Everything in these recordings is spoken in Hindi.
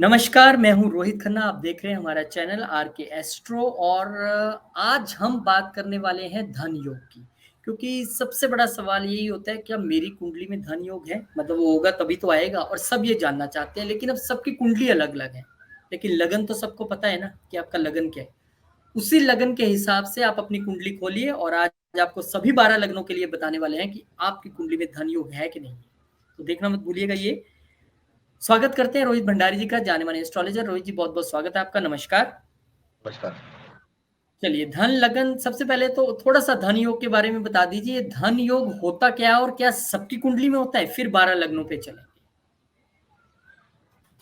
नमस्कार, मैं हूँ रोहित खन्ना। आप देख रहे हैं हमारा चैनल आर के एस्ट्रो और आज हम बात करने वाले हैं धन योग की। क्योंकि सबसे बड़ा सवाल यही होता है क्या मेरी कुंडली में धन योग है? मतलब वो होगा तभी तो आएगा और सब ये जानना चाहते हैं, लेकिन अब सबकी कुंडली अलग-अलग है। लेकिन लगन तो सबको पता है ना कि आपका लगन क्या है। उसी लगन के हिसाब से आप अपनी कुंडली खोलिए और आज आपको सभी 12 लग्नों के लिए बताने वाले हैं कि आपकी कुंडली में धन योग है कि नहीं है। तो देखना मत भूलिएगा ये। स्वागत करते हैं रोहित भंडारी जी का, जाने माने एस्ट्रोलॉजर। रोहित जी बहुत बहुत स्वागत है आपका। नमस्कार। नमस्कार। चलिए, धन लगन, सबसे पहले तो थोड़ा सा धन योग के बारे में बता दीजिए। धन योग होता क्या है और क्या सबकी कुंडली में होता है? फिर 12 लग्नों पे चलेंगे।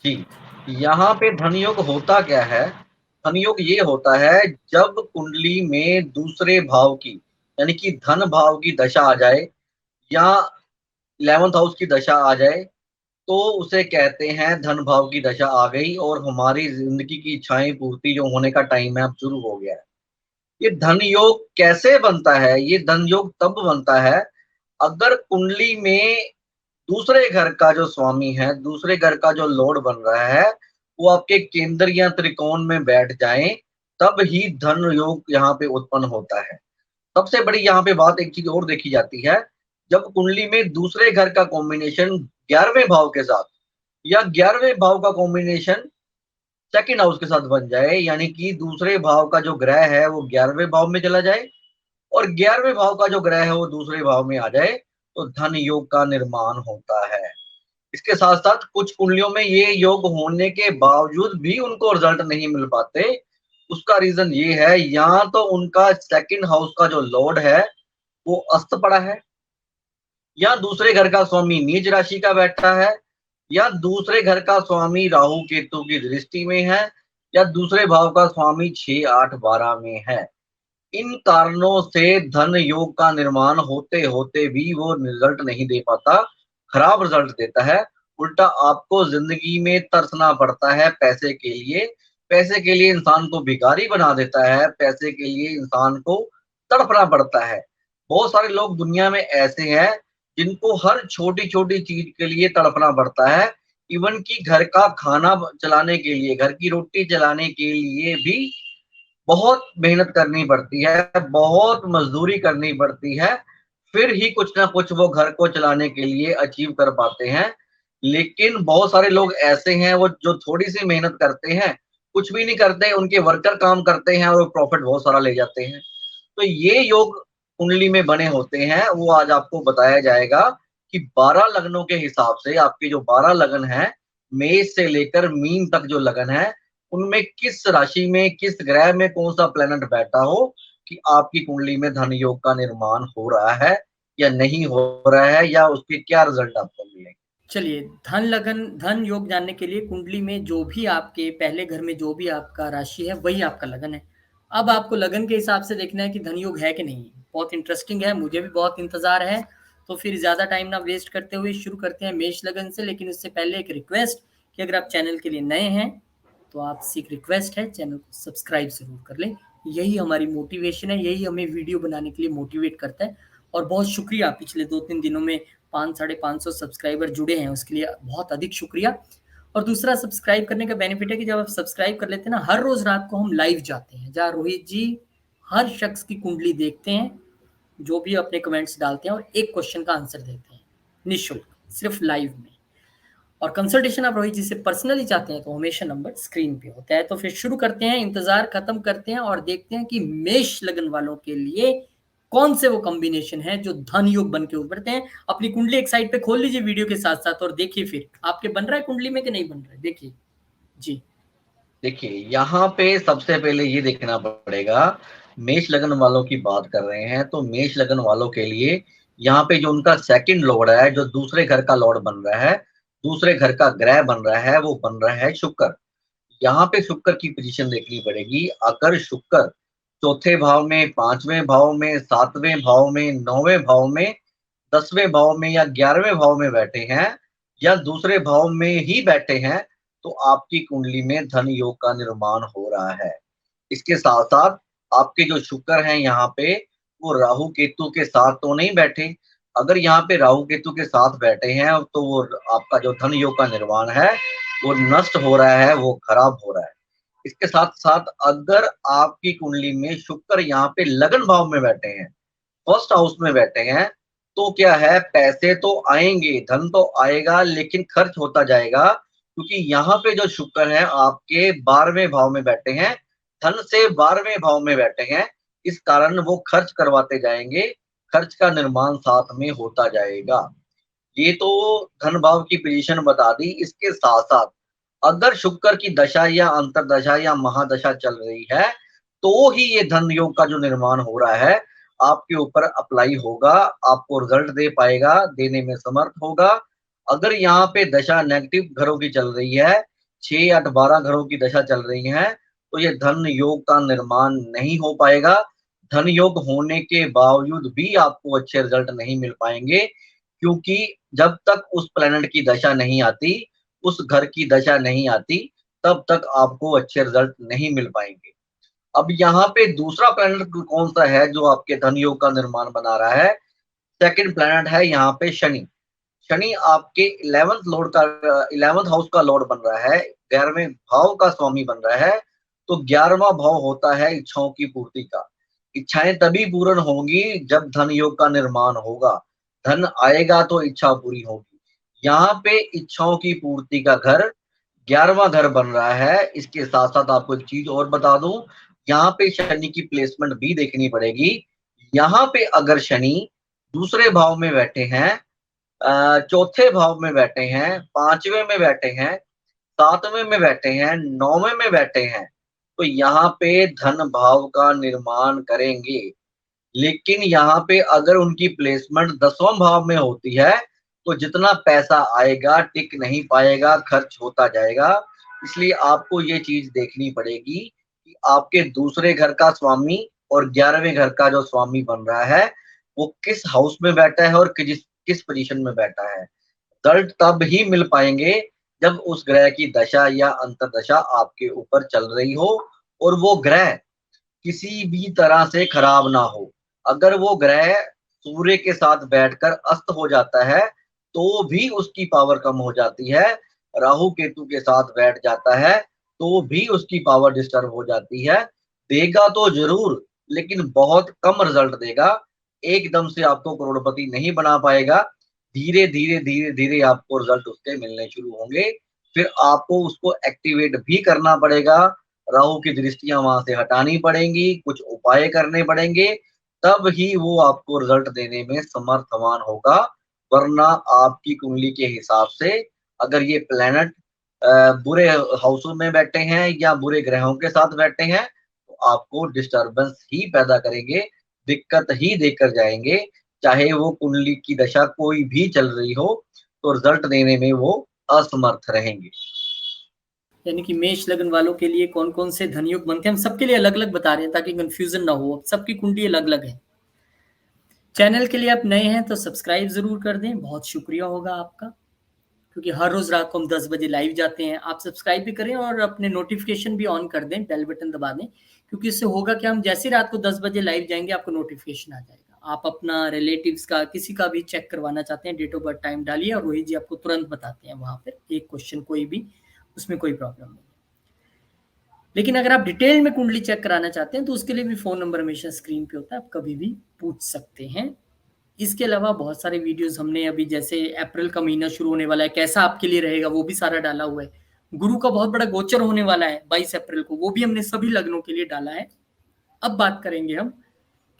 जी, यहाँ पे धन योग होता क्या है? धन योग ये होता है जब कुंडली में दूसरे भाव की यानी कि धन भाव की दशा आ जाए या 11th हाउस की दशा आ जाए तो उसे कहते हैं धन भाव की दशा आ गई और हमारी जिंदगी की इच्छाएं पूर्ति जो होने का टाइम है अब शुरू हो गया है। ये धन योग कैसे बनता है? ये धन योग तब बनता है अगर कुंडली में दूसरे घर का जो स्वामी है, दूसरे घर का जो लॉर्ड बन रहा है, वो आपके केंद्र या त्रिकोण में बैठ जाएँ, तब ही धन योग यहाँ पे उत्पन्न होता है। सबसे बड़ी यहाँ पे बात एक चीज़ और देखी जाती है, जब कुंडली में दूसरे घर का कॉम्बिनेशन 11वें भाव के साथ या 11वें भाव का कॉम्बिनेशन सेकंड हाउस के साथ बन जाए, यानी कि दूसरे भाव का जो ग्रह है वो 11वें भाव में चला जाए और 11वें भाव का जो ग्रह है वो दूसरे भाव में आ जाए, तो धन योग का निर्माण होता है। इसके साथ-साथ कुछ कुंडलियों में ये योग होने के बावजूद भी उनको रिजल्ट नहीं मिल पाते। उसका रीज़न ये है या तो उनका सेकंड हाउस का जो लॉर्ड है, वो अस्त पड़ा है या दूसरे घर का स्वामी नीच राशि का बैठा है या दूसरे घर का स्वामी राहु केतु की दृष्टि में है या दूसरे भाव का स्वामी 6, 8, 12 में है। इन कारणों से धन योग का निर्माण होते-होते भी वो रिजल्ट नहीं दे पाता, खराब रिजल्ट देता है। उल्टा आपको ज़िंदगी में तरसना पड़ता है पैसे के लिए। पैसे के लिए इंसान को भिखारी बना देता है, पैसे के लिए इंसान को तड़पना पड़ता है। बहुत सारे लोग दुनिया में ऐसे हैं, जिनको हर छोटी-छोटी चीज़ के लिए तड़पना पड़ता है। इवन कि घर का खाना चलाने के लिए, घर की रोटी चलाने के लिए भी बहुत मेहनत करनी पड़ती है, बहुत मज़दूरी करनी पड़ती है, फिर ही कुछ ना कुछ वो घर को चलाने के लिए अचीव कर पाते हैं। लेकिन बहुत सारे लोग ऐसे हैं वो जो थोड़ी-सी मेहनत करते हैं, कुछ भी नहीं करते, उनके वर्कर काम करते हैं और वो प्रॉफ़िट बहुत सारा ले जाते हैं। तो ये योग कुंडली में बने होते हैं, वो आज आपको बताया जाएगा कि 12 लग्नों के हिसाब से आपके जो 12 लगन हैं, मेष से लेकर मीन तक जो लगन है, उनमें किस राशि में, किस ग्रह में कौन-सा प्लैनेट बैठा हो कि आपकी कुंडली में धन योग का निर्माण हो रहा है या नहीं हो रहा है या उसके क्या रिज़ल्ट आपको मिलेंगे। चलिए, धन लगन, धन योग जानने के लिए कुंडली में जो भी आपके पहले घर में जो भी आपका राशि है, वही आपका लगन है। अब आपको लगन के हिसाब से देखना है कि धन योग है कि नहीं है। बहुत इंटरेस्टिंग है, मुझे भी बहुत इंतज़ार है। तो फिर ज़्यादा टाइम ना वेस्ट करते हुए शुरू करते हैं मेष लगन से। लेकिन उससे पहले एक रिक्वेस्ट कि अगर आप चैनल के लिए नए हैं, तो आपसे एक रिक्वेस्ट है, चैनल को सब्सक्राइब ज़रूर कर लें। यही हमारी मोटिवेशन है, यही हमें वीडियो बनाने के लिए मोटिवेट करता है। और बहुत शुक्रिया, पिछले 2-3 दिनों में 5 साढ़े 500 सब्सक्राइबर जुड़े हैं, उसके लिए बहुत अधिक शुक्रिया। और दूसरा, सब्सक्राइब करने का बेनिफिट है कि जब आप सब्सक्राइब कर लेते हैं ना, हर रोज़ रात को हम लाइव जाते हैं, जहाँ रोहित जी हर शख्स की कुंडली देखते हैं, जो भी अपने कमेंट्स डालते हैं और एक क्वेश्चन का आंसर देते हैं, निःशुल्क, सिर्फ लाइव में। और कंसल्टेशन आप रोहित जी से पर्सनली चाहते हैं तो हमेशा नंबर स्क्रीन पे होता है। तो फिर शुरू करते हैं, इंतजार खत्म करते हैं और देखते हैं कि मेष लगन वालों के लिए कौन से वो कॉम्बिनेशन है जो धन योग बन के उभरते हैं। अपनी कुंडली एक साइड पे खोल लीजिए वीडियो के साथ साथ और देखिए फिर आपके बन रहा है कुंडली में कि नहीं बन रहा है। देखिए जी। देखिए, यहाँ पे सबसे पहले ये देखना पड़ेगा, मेष लगन वालों की बात कर रहे हैं, तो मेष लगन वालों के लिए यहाँ पे जो उनका सेकंड लॉर्ड है, जो दूसरे घर का लॉर्ड बन रहा है, दूसरे घर का ग्रह बन रहा है, वो बन रहा है शुक्र। यहाँ पे शुक्र की पोजीशन देखनी पड़ेगी। अगर शुक्र चौथे भाव में, 5वें भाव में, 7वें भाव में, 9वें भाव में, 10वें भाव में या 11वें भाव में बैठे हैं या दूसरे भाव में ही बैठे हैं, तो आपकी कुंडली में धन योग का निर्माण हो रहा है। इसके साथ-साथ आपके जो शुक्र हैं यहाँ पे, वो राहु केतु के साथ तो नहीं बैठे। अगर यहाँ पे राहु केतु के साथ बैठे हैं, तो वो आपका जो धन योग का निर्माण है, वो नष्ट हो रहा है, वो खराब हो रहा है। इसके साथ साथ अगर आपकी कुंडली में शुक्र यहाँ पे लगन भाव में बैठे हैं, फर्स्ट हाउस में बैठे हैं, तो क्या है, पैसे तो आएंगे, धन तो आएगा, लेकिन खर्च होता जाएगा, क्योंकि यहाँ पे जो शुक्र है आपके 12वें भाव में बैठे हैं, धन से 12वें भाव में बैठे हैं। इस कारण वो खर्च करवाते जाएंगे, खर्च का निर्माण साथ में होता जाएगा। ये तो धन भाव की पोजीशन बता दी। इसके साथ साथ अगर शुक्र की दशा या अंतरदशा या महादशा चल रही है, तो ही ये धन योग का जो निर्माण हो रहा है आपके ऊपर अप्लाई होगा, आपको रिजल्ट दे पाएगा, देने में समर्थ होगा। अगर यहाँ पे दशा नेगेटिव घरों की चल रही है, 6, 8, 12 घरों की दशा चल रही है, तो ये धन योग का निर्माण नहीं हो पाएगा। धन योग होने के बावजूद भी आपको अच्छे रिजल्ट नहीं मिल पाएंगे, क्योंकि जब तक उस प्लैनेट की दशा नहीं आती, उस घर की दशा नहीं आती, तब तक आपको अच्छे रिजल्ट नहीं मिल पाएंगे। अब यहाँ पे दूसरा प्लैनेट कौन सा है जो आपके धन योग का निर्माण बना रहा है? सेकंड प्लैनेट है यहाँ पे शनि। शनि आपके 11th हाउस का लॉर्ड बन रहा है, 11वें भाव का स्वामी बन रहा है। तो 11वां भाव होता है इच्छाओं की पूर्ति का। इच्छाएं तभी पूर्ण होंगी जब धन योग का निर्माण होगा। धन आएगा तो इच्छा पूरी होगी। यहाँ पे इच्छाओं की पूर्ति का घर 11वां घर बन रहा है। इसके साथ साथ आपको एक चीज और बता दूं, यहाँ पे शनि की प्लेसमेंट भी देखनी पड़ेगी। यहाँ पे अगर शनि दूसरे भाव में बैठे हैं, चौथे भाव में बैठे हैं, 5वें में बैठे हैं, 7वें में बैठे हैं, 9वें में बैठे हैं, तो यहाँ पे धन भाव का निर्माण करेंगे। लेकिन यहाँ पे अगर उनकी प्लेसमेंट 10वां भाव में होती है, तो जितना पैसा आएगा टिक नहीं पाएगा, खर्च होता जाएगा। इसलिए आपको ये चीज देखनी पड़ेगी कि आपके दूसरे घर का स्वामी और 11वें घर का जो स्वामी बन रहा है, वो किस हाउस में बैठा है और किस पोजीशन में बैठा है। रिजल्ट तब ही मिल पाएंगे जब उस ग्रह की दशा या अंतरदशा आपके ऊपर चल रही हो और वो ग्रह किसी भी तरह से खराब ना हो। अगर वो ग्रह सूर्य के साथ बैठकर अस्त हो जाता है, तो भी उसकी पावर कम हो जाती है। राहु केतु के साथ बैठ जाता है, तो भी उसकी पावर डिस्टर्ब हो जाती है। देगा तो जरूर, लेकिन बहुत कम रिजल्ट देगा। एकदम से आपको करोड़पति नहीं बना पाएगा। धीरे धीरे धीरे धीरे आपको रिजल्ट उसके मिलने शुरू होंगे। फिर आपको उसको एक्टिवेट भी करना पड़ेगा, राहु की दृष्टियां वहां से हटानी पड़ेंगी, कुछ उपाय करने पड़ेंगे, तब ही वो आपको रिजल्ट देने में समर्थवान होगा। वरना आपकी कुंडली के हिसाब से अगर ये प्लैनेट बुरे हाउसों में बैठे हैं या बुरे ग्रहों के साथ बैठे हैं, तो आपको डिस्टरबेंस ही पैदा करेंगे, दिक्कत ही देकर जाएंगे। चाहे वो कुंडली की दशा कोई भी चल रही हो, तो रिजल्ट देने में वो असमर्थ रहेंगे। यानी कि मेष लग्न वालों के लिए कौन-कौन से धन योग बनते हैं, हम सबके लिए अलग-अलग बता रहे हैं ताकि कंफ्यूजन ना हो। सबकी कुंडली अलग-अलग है। चैनल के लिए आप नए हैं तो सब्सक्राइब ज़रूर कर दें, बहुत शुक्रिया होगा आपका, क्योंकि हर रोज़ रात को हम 10 बजे लाइव जाते हैं। आप सब्सक्राइब भी करें और अपने नोटिफ़िकेशन भी ऑन कर दें, बेल बटन दबा दें, क्योंकि इससे होगा क्या, हम जैसे ही रात को 10 बजे लाइव जाएँगे आपको नोटिफ़िकेशन आ जाएगा। आप अपना रिलेटिव्स का, किसी का भी चेक करवाना चाहते हैं, डेट ऑफ बर्थ टाइम डालिए और रोहित जी आपको तुरंत बताते हैं वहाँ पे, एक क्वेश्चन कोई भी, उसमें कोई प्रॉब्लम नहीं है। लेकिन अगर आप डिटेल में कुंडली चेक कराना चाहते हैं तो उसके लिए भी फ़ोन नंबर हमेशा स्क्रीन पे होता है, आप कभी भी पूछ सकते हैं। इसके अलावा बहुत सारे वीडियोज़ हमने अभी, जैसे अप्रैल का महीना शुरू होने वाला है, कैसा आपके लिए रहेगा वो भी सारा डाला हुआ है। गुरु का बहुत बड़ा गोचर होने वाला है 22 अप्रैल को, वो भी हमने सभी लग्नों के लिए डाला है। अब बात करेंगे हम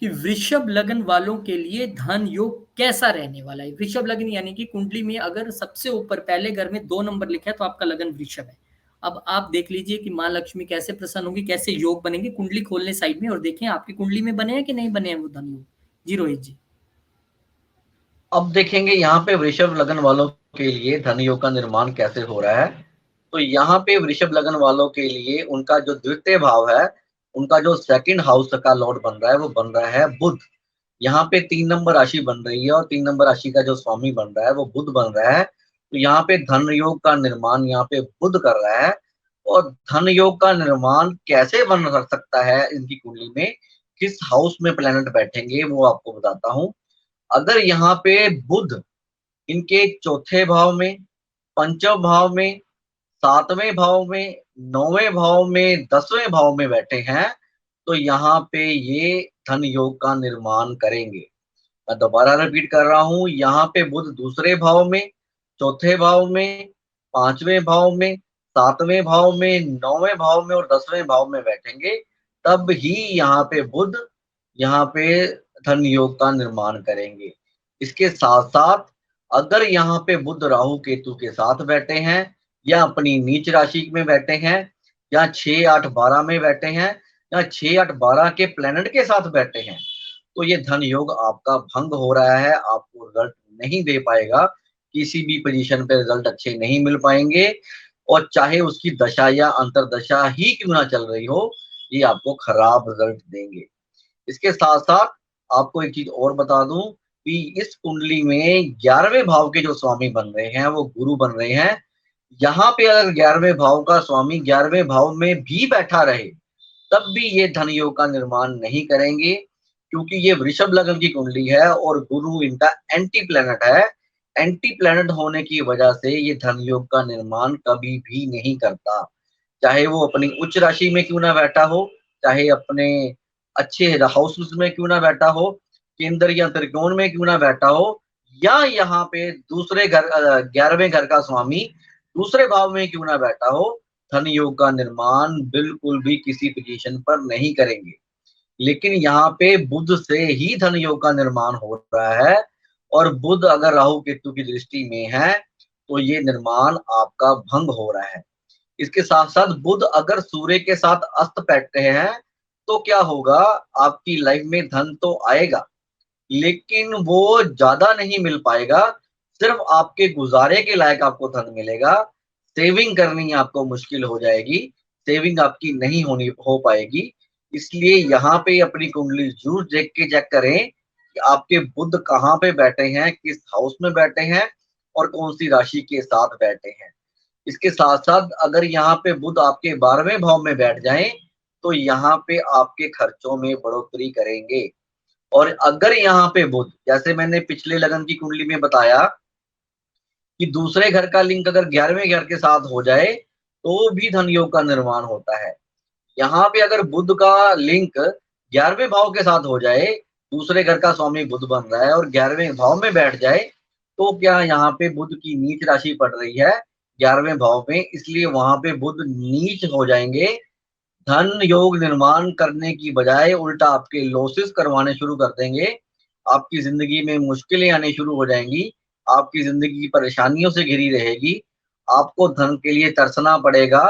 कि वृषभ लग्न वालों के लिए धन योग कैसा रहने वाला है। वृषभ लग्न यानी कि कुंडली में अगर सबसे ऊपर पहले घर में 2 नंबर लिखा है तो आपका लग्न वृषभ है। अब आप देख लीजिए कि माँ लक्ष्मी कैसे प्रसन्न होंगी, कैसे योग बनेंगे। कुंडली खोल लें साइड में और देखें आपकी कुंडली में बने हैं कि नहीं बने हैं वो धन योग। जी रोहित जी। अब देखेंगे यहाँ पे वृषभ लग्न वालों के लिए धन योग का निर्माण कैसे हो रहा है। तो यहाँ पे वृषभ लग्न वालों के लिए उनका जो द्वितीय भाव है, उनका जो सेकंड हाउस का लॉर्ड बन रहा है, वो बन रहा है बुध। यहाँ पे 3 नंबर राशि बन रही है और 3 नंबर राशि का जो स्वामी बन रहा है वो बुध बन रहा है। तो यहाँ पे धन योग का निर्माण यहाँ पे बुध कर रहा है। और धन योग का निर्माण कैसे बन सकता है इनकी कुंडली में, किस हाउस में प्लेनेट बैठेंगे वो आपको बताता हूँ। अगर यहाँ पे बुध इनके चौथे भाव में, पंचम भाव में, सातवें भाव में, नौवें भाव में, 10वें भाव में बैठे हैं, तो यहाँ पे ये धन योग का निर्माण करेंगे। मैं दोबारा रिपीट कर रहा हूँ, यहाँ पे बुध दूसरे भाव में, चौथे भाव में, 5वें भाव में, 7वें भाव में, 9वें भाव में और 10वें भाव में बैठेंगे, तब ही यहाँ पे बुध यहाँ पे धन योग का निर्माण करेंगे। इसके साथ-साथ अगर यहाँ पे बुध राहु केतु के साथ बैठे हैं या अपनी नीच राशि में बैठे हैं या 6, 8, 12 में बैठे हैं या 6, 8, 12 के प्लैनेट के साथ बैठे हैं, तो ये धन योग आपका भंग हो रहा है, आपको रिजल्ट नहीं दे पाएगा, किसी भी पोजीशन पे रिजल्ट अच्छे नहीं मिल पाएँगे और चाहे उसकी दशा या अंतर्दशा ही क्यों ना चल रही हो, ये आपको खराब रिजल्ट देंगे। इसके साथ-साथ आपको एक चीज़ और बता दूँ कि इस कुंडली में 11वें भाव के जो स्वामी बन रहे हैं, वो गुरु बन रहे हैं। यहाँ पे अगर 11वें भाव का स्वामी 11वें भाव में भी बैठा रहे, तब भी ये धन योग का निर्माण नहीं करेंगे, क्योंकि ये वृषभ लग्न की कुंडली है और गुरु इनका एंटी प्लैनेट है। एंटी प्लैनेट होने की वजह से ये धन योग का निर्माण कभी भी नहीं करता। चाहे वो अपनी उच्च राशि में क्यों ना बैठा हो, चाहे अपने अच्छे हाउसेस में क्यों ना बैठा हो, केंद्र या त्रिकोण में क्यों ना बैठा हो, या यहाँ पे दूसरे घर 11वें घर का स्वामी दूसरे भाव में क्यों ना बैठा हो, धन योग का निर्माण बिल्कुल भी किसी पोजीशन पर नहीं करेंगे। लेकिन यहाँ पे बुध से ही धन योग का निर्माण हो रहा है और बुध अगर राहु केतु की दृष्टि में है, तो ये निर्माण आपका भंग हो रहा है। इसके साथ-साथ बुध अगर सूर्य के साथ अस्त बैठते हैं, तो क्या होगा, आपकी लाइफ में धन तो आएगा, लेकिन वो ज़्यादा नहीं मिल पाएगा, सिर्फ़ आपके गुज़ारे के लायक आपको धन मिलेगा। सेविंग करनी आपको मुश्किल हो जाएगी, सेविंग आपकी नहीं हो पाएगी। इसलिए यहाँ पे अपनी कुंडली ज़रूर देख के चेक करें कि आपके बुध कहाँ पे बैठे हैं, किस हाउस में बैठे हैं और कौन-सी राशि के साथ बैठे हैं। इसके साथ-साथ अगर यहाँ पे बुध आपके 12वें भाव में बैठ जाएँ, तो यहाँ पे आपके खर्चों में बढ़ोतरी करेंगे। और अगर यहाँ पे बुध, जैसे मैंने पिछले लगन की कुंडली में बताया कि दूसरे घर का लिंक अगर 11वें घर के साथ हो जाए, तो भी धन योग का निर्माण होता है। यहाँ पे अगर बुध का लिंक 11वें भाव के साथ हो जाए, दूसरे घर का स्वामी बुध बन रहा है और 11वें भाव में बैठ जाए, तो क्या यहाँ पे बुध की नीच राशि पड़ रही है 11वें भाव में, इसलिए वहाँ पे बुध नीच हो जाएँगे। धन योग निर्माण करने की बजाय उल्टा आपके लॉसेस करवाने शुरू कर देंगे। आपकी ज़िंदगी में मुश्किलें आनी शुरू हो जाएँगी, आपकी ज़िंदगी परेशानियों से घिरी रहेगी, आपको धन के लिए तरसना पड़ेगा,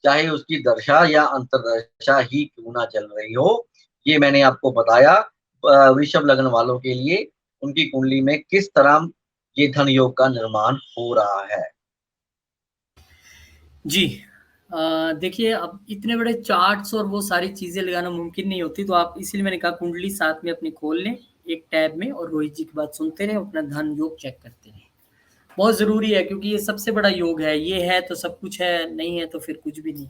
चाहे उसकी दशा या अंतर्दशा ही क्यों ना चल रही हो। ये मैंने आपको बताया वृषभ लग्न वालों के लिए उनकी कुंडली में किस तरह ये धन योग का निर्माण हो रहा है। जी। देखिए अब इतने बड़े चार्ट्स और वो सारी चीज़ें लगाना मुमकिन नहीं होती, तो आप इसीलिए मैंने कहा कुंडली साथ में अपनी खोल लें एक टैब में और रोहित जी की बात सुनते रहें, अपना धन योग चेक करते रहें। बहुत ज़रूरी है क्योंकि ये सबसे बड़ा योग है, ये है तो सब कुछ है, नहीं है तो फिर कुछ भी नहीं।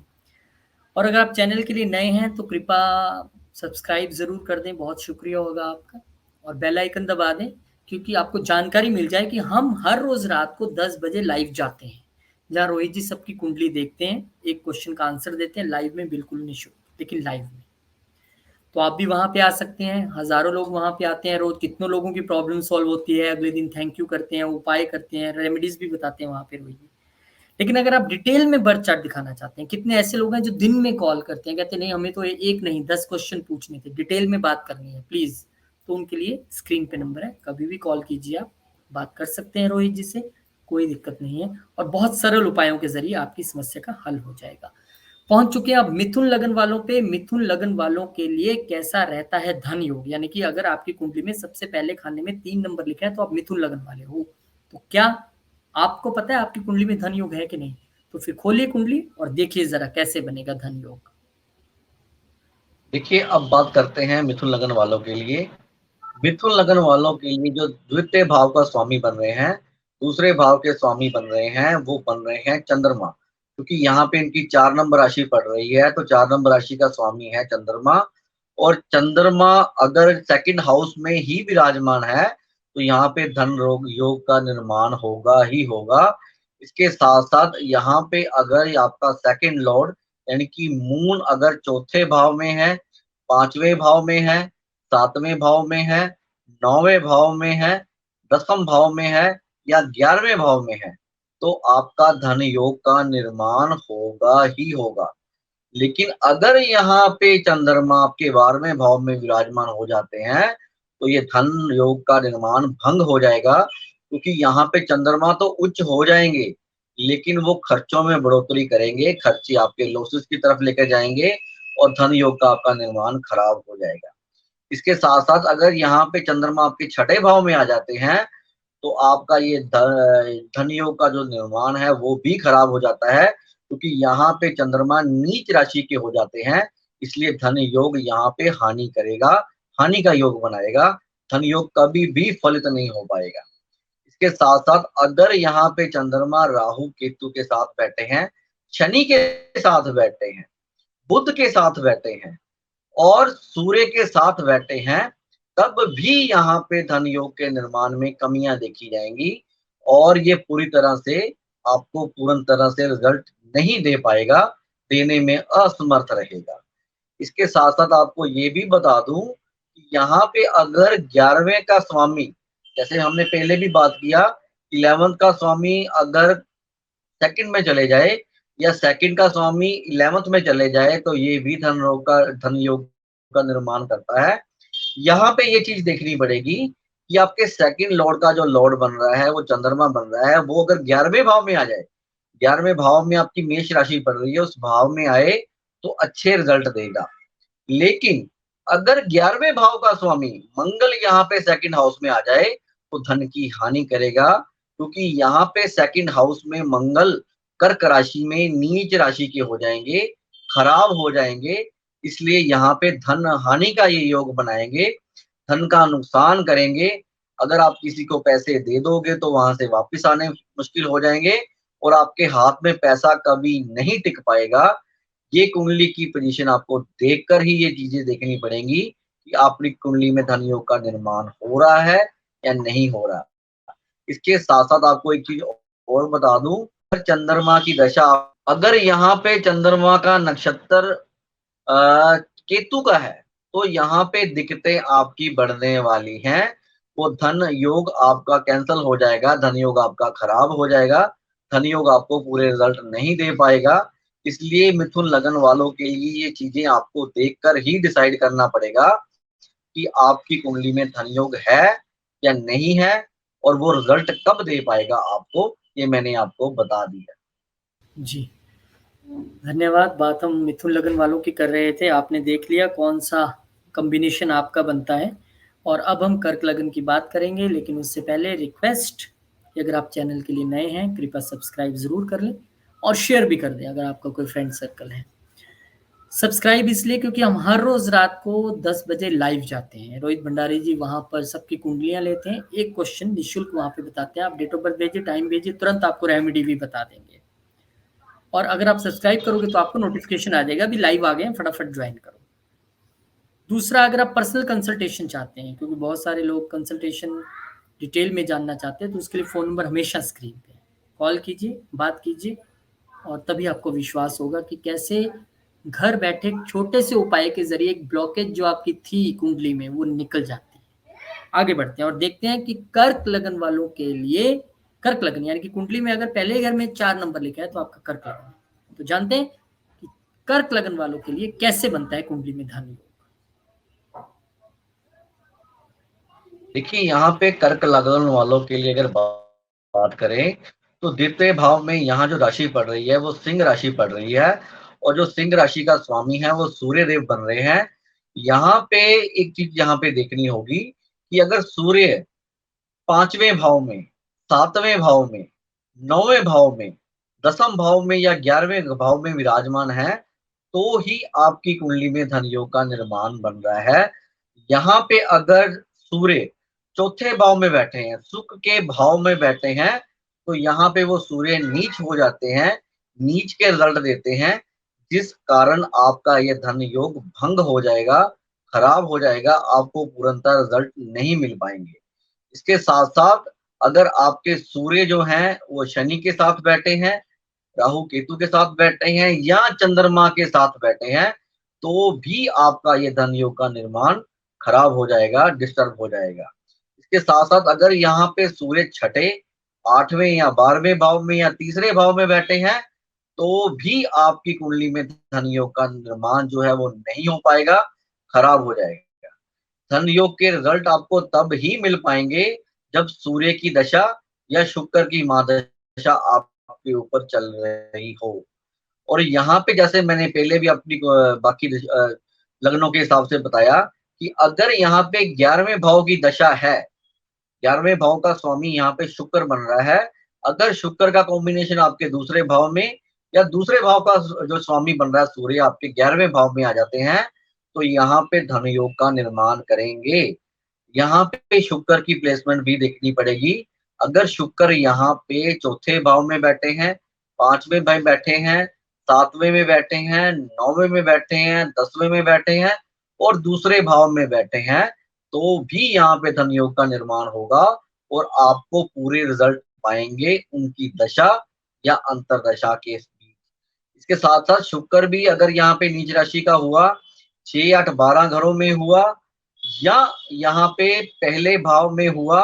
और अगर आप चैनल के लिए नए हैं तो कृपया सब्सक्राइब ज़रूर कर दें, बहुत शुक्रिया होगा आपका और बेल आइकन दबा दें क्योंकि आपको जानकारी मिल जाए कि हम हर रोज़ रात को 10 बजे लाइव जाते हैं, जहाँ रोहित जी सबकी कुंडली देखते हैं, एक क्वेश्चन का आंसर देते हैं लाइव में, बिल्कुल निःशुल्क, लेकिन लाइव में। तो आप भी वहाँ पे आ सकते हैं, हज़ारों लोग वहाँ पे आते हैं, रोज़ कितनों लोगों की प्रॉब्लम सॉल्व होती है, अगले दिन थैंक यू करते हैं, उपाय करते हैं, रेमेडीज़ भी बताते हैं वहाँ पे रोहित जी। लेकिन अगर आप डिटेल में बर्थ चार्ट दिखाना चाहते हैं, कितने ऐसे लोग हैं जो दिन में कॉल करते हैं, कहते हैं नहीं हमें तो एक नहीं 10 क्वेश्चन पूछने थे, डिटेल में बात करनी है प्लीज़, तो उनके लिए स्क्रीन पे नंबर है, कभी भी कॉल कीजिए आप, बात कर सकते हैं रोहित जी से, कोई दिक्कत नहीं है और बहुत सरल उपायों के ज़रिए आपकी समस्या का हल हो जाएगा। पहुँच चुके हैं अब मिथुन लगन वालों पे, मिथुन लगन वालों के लिए कैसा रहता है धन योग, यानी कि अगर आपकी कुंडली में सबसे पहले खाने में 3 नंबर लिखा है तो आप मिथुन लगन वाले हो, तो क्या आपको पता है आपकी कुंडली में धन योग है कि नहीं? तो फिर खोलिए कुंडली और देखिए ज़रा कैसे बनेगा धन योग। देखिए, अब बात करते हैं मिथुन लगन वालों के लिए। मिथुन लगन वालों के लिए जो द्वितीय भाव का स्वामी बन रहे हैं, दूसरे भाव के स्वामी बन रहे हैं, वो बन रहे हैं चंद्रमा। क्योंकि यहाँ पे इनकी 4 नंबर राशि पड़ रही है, तो 4 नंबर राशि का स्वामी है चंद्रमा और चंद्रमा अगर सेकंड हाउस में ही विराजमान है, तो यहाँ पे धन रोग योग का निर्माण होगा ही होगा। इसके साथ-साथ यहाँ पे अगर आपका सेकंड लॉर्ड यानी कि मून अगर चौथे भाव में है, 5वें भाव में है, 7वें भाव में है, 9वें भाव में है, 10म भाव में है या 11वें भाव में है, तो आपका धन योग का निर्माण होगा ही होगा। लेकिन अगर यहाँ पे चंद्रमा आपके 12वें भाव में विराजमान हो जाते हैं, तो ये धन योग का निर्माण भंग हो जाएगा, क्योंकि यहाँ पे चंद्रमा तो उच्च हो जाएँगे, लेकिन वो खर्चों में बढ़ोतरी करेंगे, खर्चे आपके लॉसेस की तरफ लेकर जाएँगे और धन योग का आपका निर्माण खराब हो जाएगा। इसके साथ-साथ अगर यहाँ पे चंद्रमा आपके छठे भाव में आ जाते हैं, तो आपका ये धन योग का जो निर्माण है वो भी खराब हो जाता है, क्योंकि यहाँ पे चंद्रमा नीच राशि के हो जाते हैं, इसलिए धन योग यहाँ पे हानि करेगा, हानि का योग बनाएगा, धन योग कभी भी फलित नहीं हो पाएगा। इसके साथ-साथ अगर यहाँ पे चंद्रमा राहु केतु के साथ बैठे हैं, शनि के साथ बैठे हैं, बुध के साथ बैठे हैं और सूर्य के साथ बैठे हैं, तब भी यहाँ पे धन योग के निर्माण में कमियाँ देखी जाएँगी और ये पूरी तरह से आपको पूर्ण तरह से रिज़ल्ट नहीं दे पाएगा, देने में असमर्थ रहेगा। इसके साथ-साथ आपको ये भी बता दूँ कि यहाँ पे अगर 11वें का स्वामी, जैसे हमने पहले भी बात किया, 11th का स्वामी अगर सेकंड में चले जाए या सेकंड का स्वामी 11th में चले जाए, तो ये भी धन योग का निर्माण करता है। यहाँ पे ये चीज़ देखनी पड़ेगी कि आपके सेकंड लॉर्ड का जो लॉर्ड बन रहा है, वो चंद्रमा बन रहा है, वो अगर 11वें भाव में आ जाए, 11वें भाव में आपकी मेष राशि पड़ रही है, उस भाव में आए, तो अच्छे रिज़ल्ट देगा। लेकिन अगर 11वें भाव का स्वामी मंगल यहाँ पे सेकंड हाउस में आ जाए, तो धन की हानि करेगा, क्योंकि यहाँ पे सेकंड हाउस में मंगल कर्क राशि में नीच राशि के हो जाएँगे, खराब हो जाएँगे, इसलिए यहाँ पे धन हानि का ये योग बनाएँगे, धन का नुकसान करेंगे। अगर आप किसी को पैसे दे दोगे, तो वहाँ से वापस आने मुश्किल हो जाएँगे और आपके हाथ में पैसा कभी नहीं टिक पाएगा। ये कुंडली की पोजीशन आपको देखकर ही ये चीज़ें देखनी पड़ेंगी कि आपकी कुंडली में धन योग का निर्माण हो रहा है या नहीं हो रहा। इसके साथ-साथ आपको एक चीज़ और बता दूँ, चंद्रमा की दशा, अगर यहाँ पे चंद्रमा का नक्षत्र केतु का है, तो यहाँ पे दिक्कतें आपकी बढ़ने वाली हैं। वो धन योग आपका कैंसल हो जाएगा, धन योग आपका खराब हो जाएगा, धन योग आपको पूरे रिज़ल्ट नहीं दे पाएगा। इसलिए मिथुन लगन वालों के लिए ये चीज़ें आपको देखकर ही डिसाइड करना पड़ेगा कि आपकी कुंडली में धन योग है या नहीं है और वो रिज़ल्ट कब दे पाएगा आपको, ये मैंने आपको बता दिया। जी। धन्यवाद। बात हम मिथुन लगन वालों की कर रहे थे। आपने देख लिया कौन-सा कॉम्बिनेशन आपका बनता है और अब हम कर्क लगन की बात करेंगे, लेकिन उससे पहले रिक्वेस्ट कि अगर आप चैनल के लिए नए हैं, कृपया सब्सक्राइब ज़रूर कर लें और शेयर भी कर दें अगर आपका कोई फ्रेंड सर्कल है। सब्सक्राइब इसलिए क्योंकि हम हर रोज़ रात को 10 बजे लाइव जाते हैं। रोहित भंडारी जी वहाँ पर सबकी कुंडलियाँ लेते हैं। एक क्वेश्चन निःशुल्क वहाँ पे बताते हैं। आप डेट ऑफ बर्थ भेजिए, टाइम भेजिए, तुरंत आपको रेमेडी भी बता देंगे। और अगर आप सब्सक्राइब करोगे तो आपको नोटिफिकेशन आ जाएगा, अभी लाइव आ गए हैं, फटाफट ज्वाइन करो। दूसरा, अगर आप पर्सनल कंसल्टेशन चाहते हैं, क्योंकि बहुत सारे लोग कंसल्टेशन डिटेल में जानना चाहते हैं, तो उसके लिए फ़ोन नंबर हमेशा स्क्रीन पे है। कॉल कीजिए, बात कीजिए और तभी आपको विश्वास होगा कि कैसे घर बैठे छोटे से उपाय के ज़रिए एक ब्लॉकेज जो आपकी थी कुंडली में, वो निकल जाती है। आगे बढ़ते हैं और देखते हैं कि कर्क लगन वालों के लिए, कर्क लगन यानी कि कुंडली में अगर पहले घर में 4 नंबर लिखा है तो आपका कर्क लगन है। तो जानते हैं कि कर्क लगन वालों के लिए कैसे बनता है कुंडली में धन योग। देखिए, यहाँ पे कर्क लगन वालों के लिए अगर बात करें, तो द्वितीय भाव में यहाँ जो राशि पड़ रही है, वो सिंह राशि पड़ रही है और जो सिंह राशि का स्वामी है, वो सूर्य देव बन रहे हैं। यहाँ पे एक चीज़ यहाँ पे देखनी होगी कि अगर सूर्य 5वें भाव में, 7वें भाव में, 9वें भाव में, 10म भाव में या 11वें भाव में विराजमान है, तो ही आपकी कुंडली में धन योग का निर्माण बन रहा है। यहाँ पे अगर सूर्य चौथे भाव में बैठे हैं, सुख के भाव में बैठे हैं, तो यहाँ पे वो सूर्य नीच हो जाते हैं, नीच के रिज़ल्ट देते हैं, जिस कारण आपका ये धन योग भंग हो जाएगा, खराब हो जाएगा, आपको पूर्णतः रिज़ल्ट नहीं मिल पाएँगे। इसके साथ-साथ अगर आपके सूर्य जो हैं वो शनि के साथ बैठे हैं, राहु केतु के साथ बैठे हैं या चंद्रमा के साथ बैठे हैं, तो भी आपका ये धन योग का निर्माण खराब हो जाएगा, डिस्टर्ब हो जाएगा। इसके साथ-साथ अगर यहाँ पे सूर्य छठे, 8वें या 12वें भाव में या तीसरे भाव में बैठे हैं, तो भी आपकी कुंडली में धन योग का निर्माण जो है वो नहीं हो पाएगा, खराब हो जाएगा। धन योग के रिजल्ट आपको तब ही मिल पाएँगे जब सूर्य की दशा या शुक्र की महादशा आपके ऊपर चल रही हो। और यहाँ पे जैसे मैंने पहले भी अपनी बाकी लग्नों के हिसाब से बताया कि अगर यहाँ पे 11वें भाव की दशा है, 11वें भाव का स्वामी यहाँ पे शुक्र बन रहा है, अगर शुक्र का कॉम्बिनेशन आपके दूसरे भाव में या दूसरे भाव का जो स्वामी बन रहा है सूर्य आपके 11वें भाव में आ जाते हैं, तो यहाँ पे धन योग का निर्माण करेंगे। यहाँ पे शुक्र की प्लेसमेंट भी देखनी पड़ेगी। अगर शुक्र यहाँ पे चौथे भाव में बैठे हैं, 5वें में बैठे हैं, 7वें में बैठे हैं, 9वें में बैठे हैं, 10वें में बैठे हैं और दूसरे भाव में बैठे हैं, तो भी यहाँ पे धन योग का निर्माण होगा और आपको पूरे रिजल्ट पाएँगे उनकी दशा या अंतर्दशा के बीच। इसके साथ-साथ शुक्र भी अगर यहाँ पे नीच राशि का हुआ, 6, 8, 12 घरों में हुआ या यहाँ पे पहले भाव में हुआ,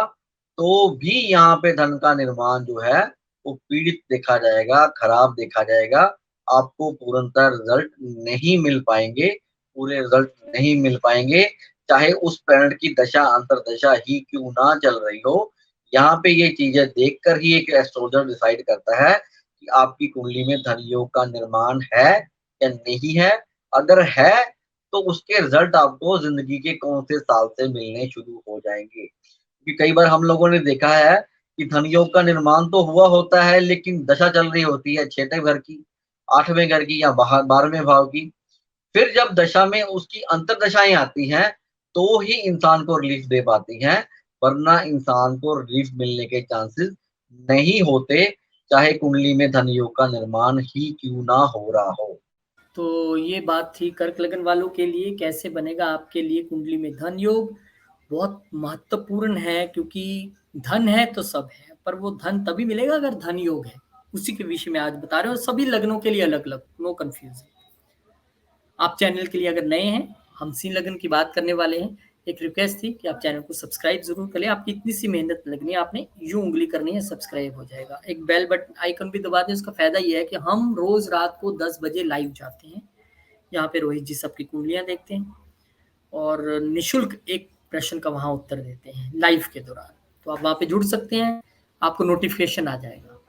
तो भी यहाँ पे धन का निर्माण जो है, वो पीड़ित देखा जाएगा, खराब देखा जाएगा। आपको पूर्णतः रिज़ल्ट नहीं मिल पाएँगे, पूरे रिज़ल्ट नहीं मिल पाएँगे, चाहे उस प्लैनेट की दशा, अंतर्दशा ही क्यों ना चल रही हो। यहाँ पे ये चीज़ें देखकर ही एक एस्ट्रोलॉजर डिसाइड करता है कि आपकी कुंडली में धन योग का निर्माण है या नहीं है। अगर है तो उसके रिजल्ट आपको ज़िंदगी के कौन से साल से मिलने शुरू हो जाएँगे। क्योंकि कई बार हम लोगों ने देखा है कि धन योग का निर्माण तो हुआ होता है लेकिन दशा चल रही होती है 6ठे घर की, 8वें घर की या 12वें भाव की। फिर जब दशा में उसकी अंतर्दशाएँ आती हैं, तो ही इंसान को रिलीफ़ दे पाती हैं, वरना इंसान को रिलीफ़ मिलने के चांसेस नहीं होते, चाहे कुंडली में धन योग का निर्माण ही क्यों ना हो रहा हो। तो ये बात थी कर्क लगन वालों के लिए कैसे बनेगा आपके लिए कुंडली में धन योग। बहुत महत्वपूर्ण है क्योंकि धन है तो सब है, पर वो धन तभी मिलेगा अगर धन योग है। उसी के विषय में आज बता रहे हैं और सभी लग्नों के लिए अलग-अलग, नो कन्फ्यूज़न। आप चैनल के लिए अगर नए हैं, हम सिंह लगन की बात करने वाले हैं। एक रिक्वेस्ट थी कि आप चैनल को सब्सक्राइब ज़रूर कर लें। आपकी इतनी सी मेहनत लगनी है, आपने यूँ उँगली करनी है, सब्सक्राइब हो जाएगा। एक बेल बटन आइकन भी दबा दें, उसका फ़ायदा ये है कि हम रोज़ रात को 10 बजे लाइव जाते हैं। यहाँ पे रोहित जी सबकी कुंडलियाँ देखते हैं और निःशुल्क एक प्रश्न का वहाँ उत्तर देते हैं लाइव के दौरान। तो आप वहाँ पे जुड़ सकते हैं, आपको नोटिफ़िकेशन आ जाएगा।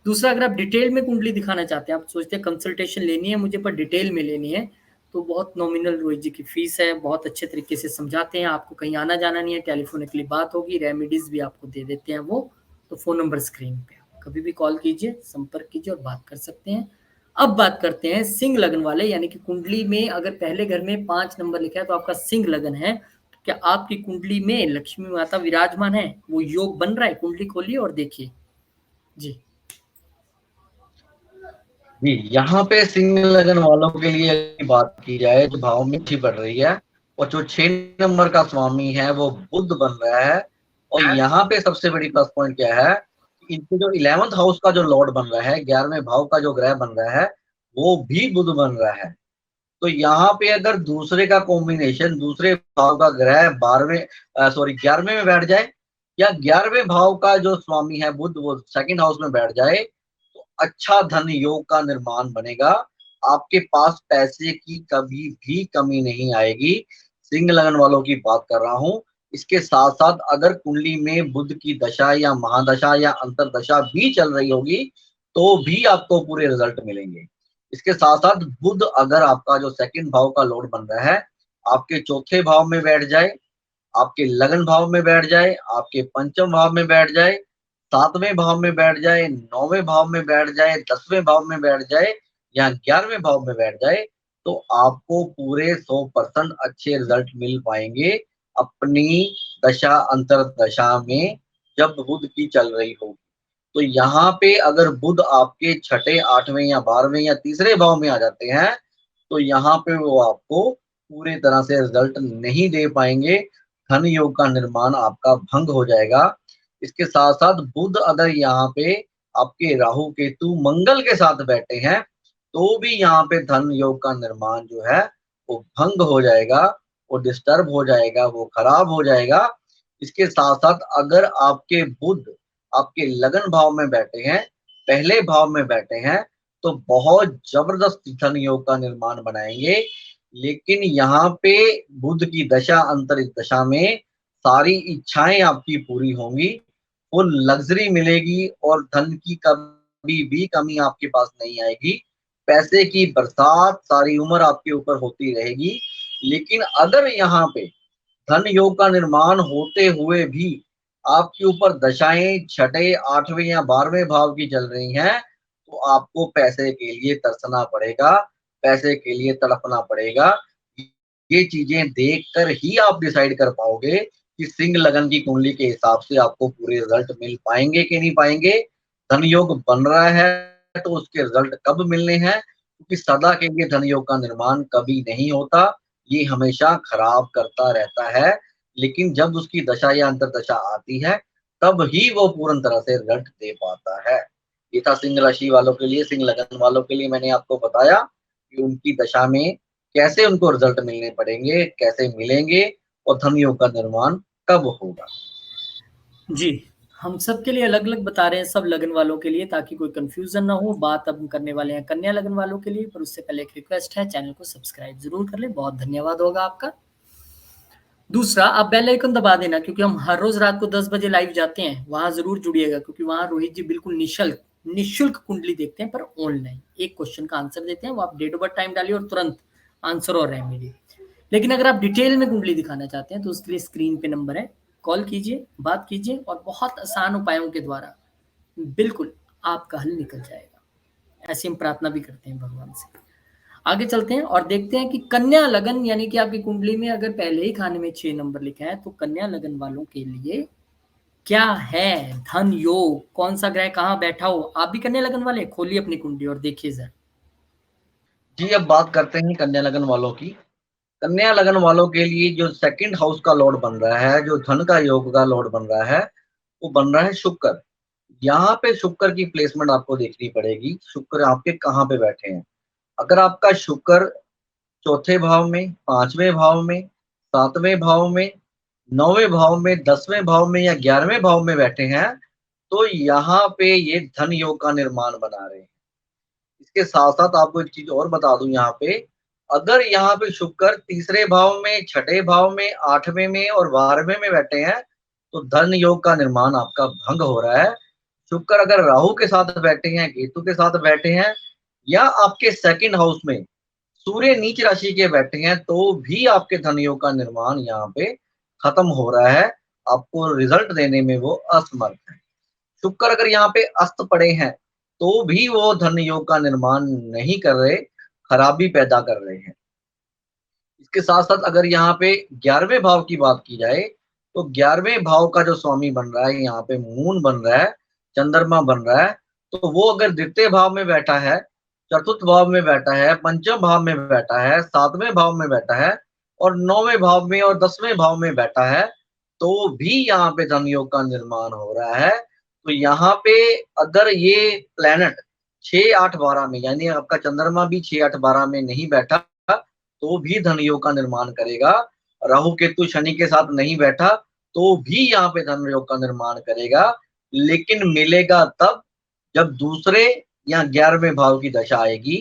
दूसरा, अगर आप डिटेल में कुंडली दिखाना चाहते हैं, आप सोचते हैं कंसल्टेशन लेनी है मुझे पर डिटेल में लेनी है, तो बहुत नॉमिनल रोहित जी की फीस है, बहुत अच्छे तरीके से समझाते हैं, आपको कहीं आना जाना नहीं है, टेलीफोनिकली बात होगी, रेमेडीज भी आपको दे देते हैं वो। तो फ़ोन नंबर स्क्रीन पे, कभी भी कॉल कीजिए, संपर्क कीजिए और बात कर सकते हैं। अब बात करते हैं सिंह लगन वाले, यानी कि कुंडली में अगर पहले घर में 5 नंबर लिखा है तो आपका सिंह लगन है। तो क्या आपकी कुंडली में लक्ष्मी माता विराजमान है? वो योग बन रहा है? कुंडली खोलिए और देखिए। जी। जी, यहाँ पे सिंह लगन वालों के लिए बात की जाए जो भाव में अच्छी बढ़ रही है और जो 6 नंबर का स्वामी है वो बुध बन रहा है और यहाँ पे सबसे बड़ी प्लस पॉइंट क्या है, इनके जो 11th हाउस का जो लॉर्ड बन रहा है, 11वें भाव का जो ग्रह बन रहा है, वो भी बुध बन रहा है। तो यहाँ पे अगर दूसरे का कॉम्बिनेशन दूसरे भाव का ग्रह 11वें में बैठ जाए या 11वें भाव का जो स्वामी है बुध वो सेकंड हाउस में बैठ जाए, तो अच्छा धन योग का निर्माण बनेगा। आपके पास पैसे की कभी भी कमी नहीं आएगी। सिंह लगन वालों की बात कर रहा हूँ। इसके साथ-साथ अगर कुंडली में बुध की दशा या महादशा या अंतर्दशा भी चल रही होगी, तो भी आपको पूरे रिजल्ट मिलेंगे। इसके साथ-साथ बुध अगर आपका जो सेकंड भाव का लॉर्ड बन रहा है, आपके चौथे भाव में बैठ जाए, आपके लगन भाव में बैठ जाए, आपके पंचम भाव में बैठ जाए, 7वें भाव में बैठ जाए, 9वें भाव में बैठ जाए, 10वें भाव में बैठ जाए या 11वें भाव में बैठ जाए, तो आपको पूरे 100% अच्छे रिजल्ट मिल पाएँगे अपनी दशा अंतर्दशा में जब बुध की चल रही होगी। तो यहाँ पे अगर बुध आपके छठे, 8वें या 12वें या तीसरे भाव में आ जाते हैं, तो यहाँ पे वो आपको पूरी तरह से रिजल्ट नहीं दे पाएँगे। धन योग का निर्माण आपका भंग हो जाएगा। इसके साथ साथ बुध अगर यहाँ पे आपके राहु केतु मंगल के साथ बैठे हैं तो भी यहाँ पे धन योग का निर्माण जो है वो भंग हो जाएगा, वो डिस्टर्ब हो जाएगा, वो खराब हो जाएगा। इसके साथ साथ अगर आपके बुध आपके लगन भाव में बैठे हैं, पहले भाव में बैठे हैं, तो बहुत जबरदस्त धन योग का निर्माण बनाएंगे। लेकिन यहाँ पे बुध की दशा अंतरिक दशा में सारी इच्छाएं आपकी पूरी होंगी, वो लग्जरी मिलेगी और धन की कभी भी कमी आपके पास नहीं आएगी। पैसे की बरसात सारी उम्र आपके ऊपर होती रहेगी। लेकिन अगर यहाँ पे धन योग का निर्माण होते हुए भी आपके ऊपर दशाएं छठे, आठवें या 12वें भाव की चल रही हैं, तो आपको पैसे के लिए तरसना पड़ेगा, पैसे के लिए तड़पना पड़ेगा। ये चीजें देखकर ही आप डिसाइड कर पाओगे कि सिंह लगन की कुंडली के हिसाब से आपको पूरे रिजल्ट मिल पाएंगे कि नहीं पाएंगे। धन योग बन रहा है तो उसके रिजल्ट कब मिलने हैं, क्योंकि सदा के लिए धन योग का निर्माण कभी नहीं होता, ये हमेशा खराब करता रहता है। लेकिन जब उसकी दशा या अंतरदशा आती है तब ही वो पूर्ण तरह से रिजल्ट दे पाता है। ये था सिंह राशि वालों के लिए, सिंह लगन वालों के लिए मैंने आपको बताया कि उनकी दशा में कैसे उनको रिजल्ट मिलने पड़ेंगे, कैसे मिलेंगे और धन योग का निर्माण कब होगा। जी, हम सबके लिए अलग-अलग बता रहे हैं, सब लगन वालों के लिए, ताकि कोई कन्फ्यूज़न ना हो। बात अब हम करने वाले हैं कन्या लगन वालों के लिए, पर उससे पहले एक रिक्वेस्ट है, चैनल को सब्सक्राइब ज़रूर कर लें, बहुत धन्यवाद होगा आपका। दूसरा, आप बेल आइकन दबा देना, क्योंकि हम हर रोज़ रात को 10 बजे लाइव जाते हैं, वहाँ ज़रूर जुड़िएगा, क्योंकि वहाँ रोहित जी बिल्कुल निःशुल्क कुंडली देखते हैं, पर ऑनलाइन। एक क्वेश्चन का आंसर देते हैं, वो आप डेट ऑफ बर्थ टाइम डालिए और तुरंत आंसर और है मेरी। लेकिन अगर आप डिटेल में कुंडली दिखाना चाहते हैं, तो उसके लिए स्क्रीन पे नंबर है, कॉल कीजिए, बात कीजिए और बहुत आसान उपायों के द्वारा बिल्कुल आपका हल निकल जाएगा। ऐसी हम प्रार्थना भी करते हैं भगवान से। आगे चलते हैं और देखते हैं कि कन्या लगन, यानी कि आपकी कुंडली में अगर पहले ही खाने में 6 नंबर लिखा है, तो कन्या लगन वालों के लिए क्या है धन योग, कौन सा ग्रह कहाँ बैठा हो। आप भी कन्या लगन वाले, खोलिए अपनी कुंडली और देखिए जरा। जी, अब बात करते हैं कन्या लगन वालों की। कन्या लगन वालों के लिए जो सेकंड हाउस का लॉर्ड बन रहा है, जो धन का योग का लॉर्ड बन रहा है, वो बन रहा है शुक्र। यहाँ पे शुक्र की प्लेसमेंट आपको देखनी पड़ेगी, शुक्र आपके कहाँ पे बैठे हैं। अगर आपका शुक्र चौथे भाव में, 5वें भाव में, 7वें भाव में, 9वें भाव में, 10वें भाव में या 11वें भाव में बैठे हैं, तो यहाँ पे ये धन योग का निर्माण बना रहे हैं। इसके साथ साथ आपको एक चीज और बता दूं, यहाँ पे अगर यहाँ पे शुक्र तीसरे भाव में, छठे भाव में, 8वें में और 12वें में बैठे हैं, तो धन योग का निर्माण आपका भंग हो रहा है। शुक्र अगर राहु के साथ बैठे हैं, केतु के साथ बैठे हैं, या आपके सेकंड हाउस में सूर्य नीच राशि के बैठे हैं, तो भी आपके धन योग का निर्माण यहाँ पे खत्म हो रहा है, आपको रिजल्ट देने में वो असमर्थ है। शुक्र अगर यहाँ पे अस्त पड़े हैं तो भी वो धन योग का निर्माण नहीं कर रहे, खराबी पैदा कर रहे हैं। इसके साथ साथ अगर यहाँ पे 11वें भाव की बात की जाए, तो 11वें भाव का जो स्वामी बन रहा है, यहाँ पे मून बन रहा है, चंद्रमा बन रहा है, तो वो अगर द्वितीय भाव में बैठा है, चतुर्थ भाव में बैठा है, पंचम भाव में बैठा है, 7वें भाव में बैठा है और 9वें भाव में और 10वें भाव में बैठा है, तो भी यहाँ पे धन योग का निर्माण हो रहा है। तो यहाँ पे अगर ये प्लेनेट 6, 8, 12 में, यानी आपका चंद्रमा भी 6, 8, 12 में नहीं बैठा, तो भी धन योग का निर्माण करेगा। राहु केतु शनि के साथ नहीं बैठा तो भी यहाँ पे धन योग का निर्माण करेगा, लेकिन मिलेगा तब जब दूसरे या 11वें भाव की दशा आएगी,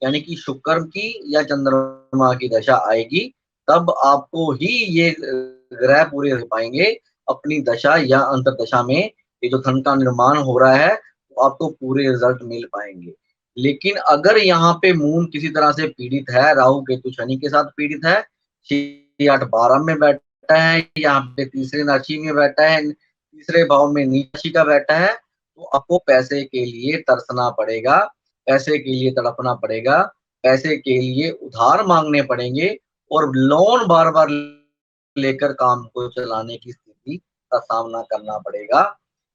यानी कि शुक्र की या चंद्रमा की दशा आएगी, तब आपको ही ये ग्रह पूरे रह पाएंगे अपनी दशा या अंतरदशा में। ये जो धन का निर्माण हो रहा है, तो आपको पूरे रिजल्ट मिल पाएंगे। लेकिन अगर यहाँ पे मून किसी तरह से पीड़ित है, राहु केतु शनि के साथ पीड़ित है, 6, 8, 12 में बैठा है, यहाँ पे तीसरे राशि में बैठा है, तीसरे भाव में नीच राशि का बैठा है, तो आपको पैसे के लिए तरसना पड़ेगा, पैसे के लिए तड़पना पड़ेगा, पैसे के लिए उधार मांगने पड़ेंगे और लोन बार बार लेकर काम को चलाने की स्थिति का सामना करना पड़ेगा।